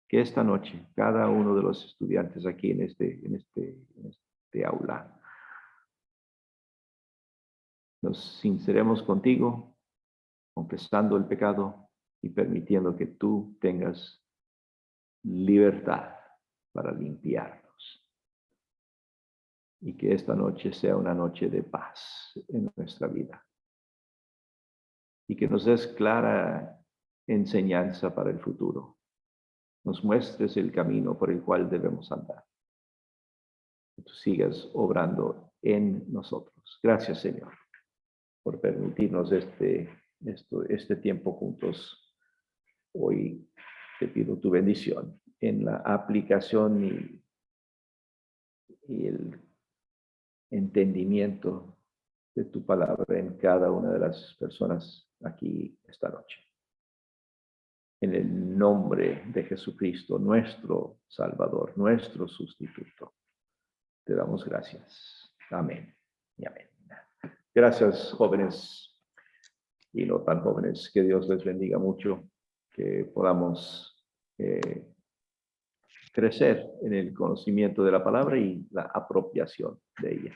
que esta noche cada uno de los estudiantes aquí en este aula nos sinceremos contigo, confesando el pecado y permitiendo que tú tengas libertad para limpiarnos. Y que esta noche sea una noche de paz en nuestra vida. Y que nos des clara enseñanza para el futuro. Nos muestres el camino por el cual debemos andar. Que tú sigas obrando en nosotros. Gracias, Señor, por permitirnos este tiempo juntos. Hoy te pido tu bendición en la aplicación y el entendimiento de tu palabra en cada una de las personas aquí esta noche. En el nombre de Jesucristo, nuestro Salvador, nuestro sustituto, te damos gracias. Amén y amén. Gracias, jóvenes y no tan jóvenes. Que Dios les bendiga mucho, que podamos crecer en el conocimiento de la palabra y la apropiación de ella.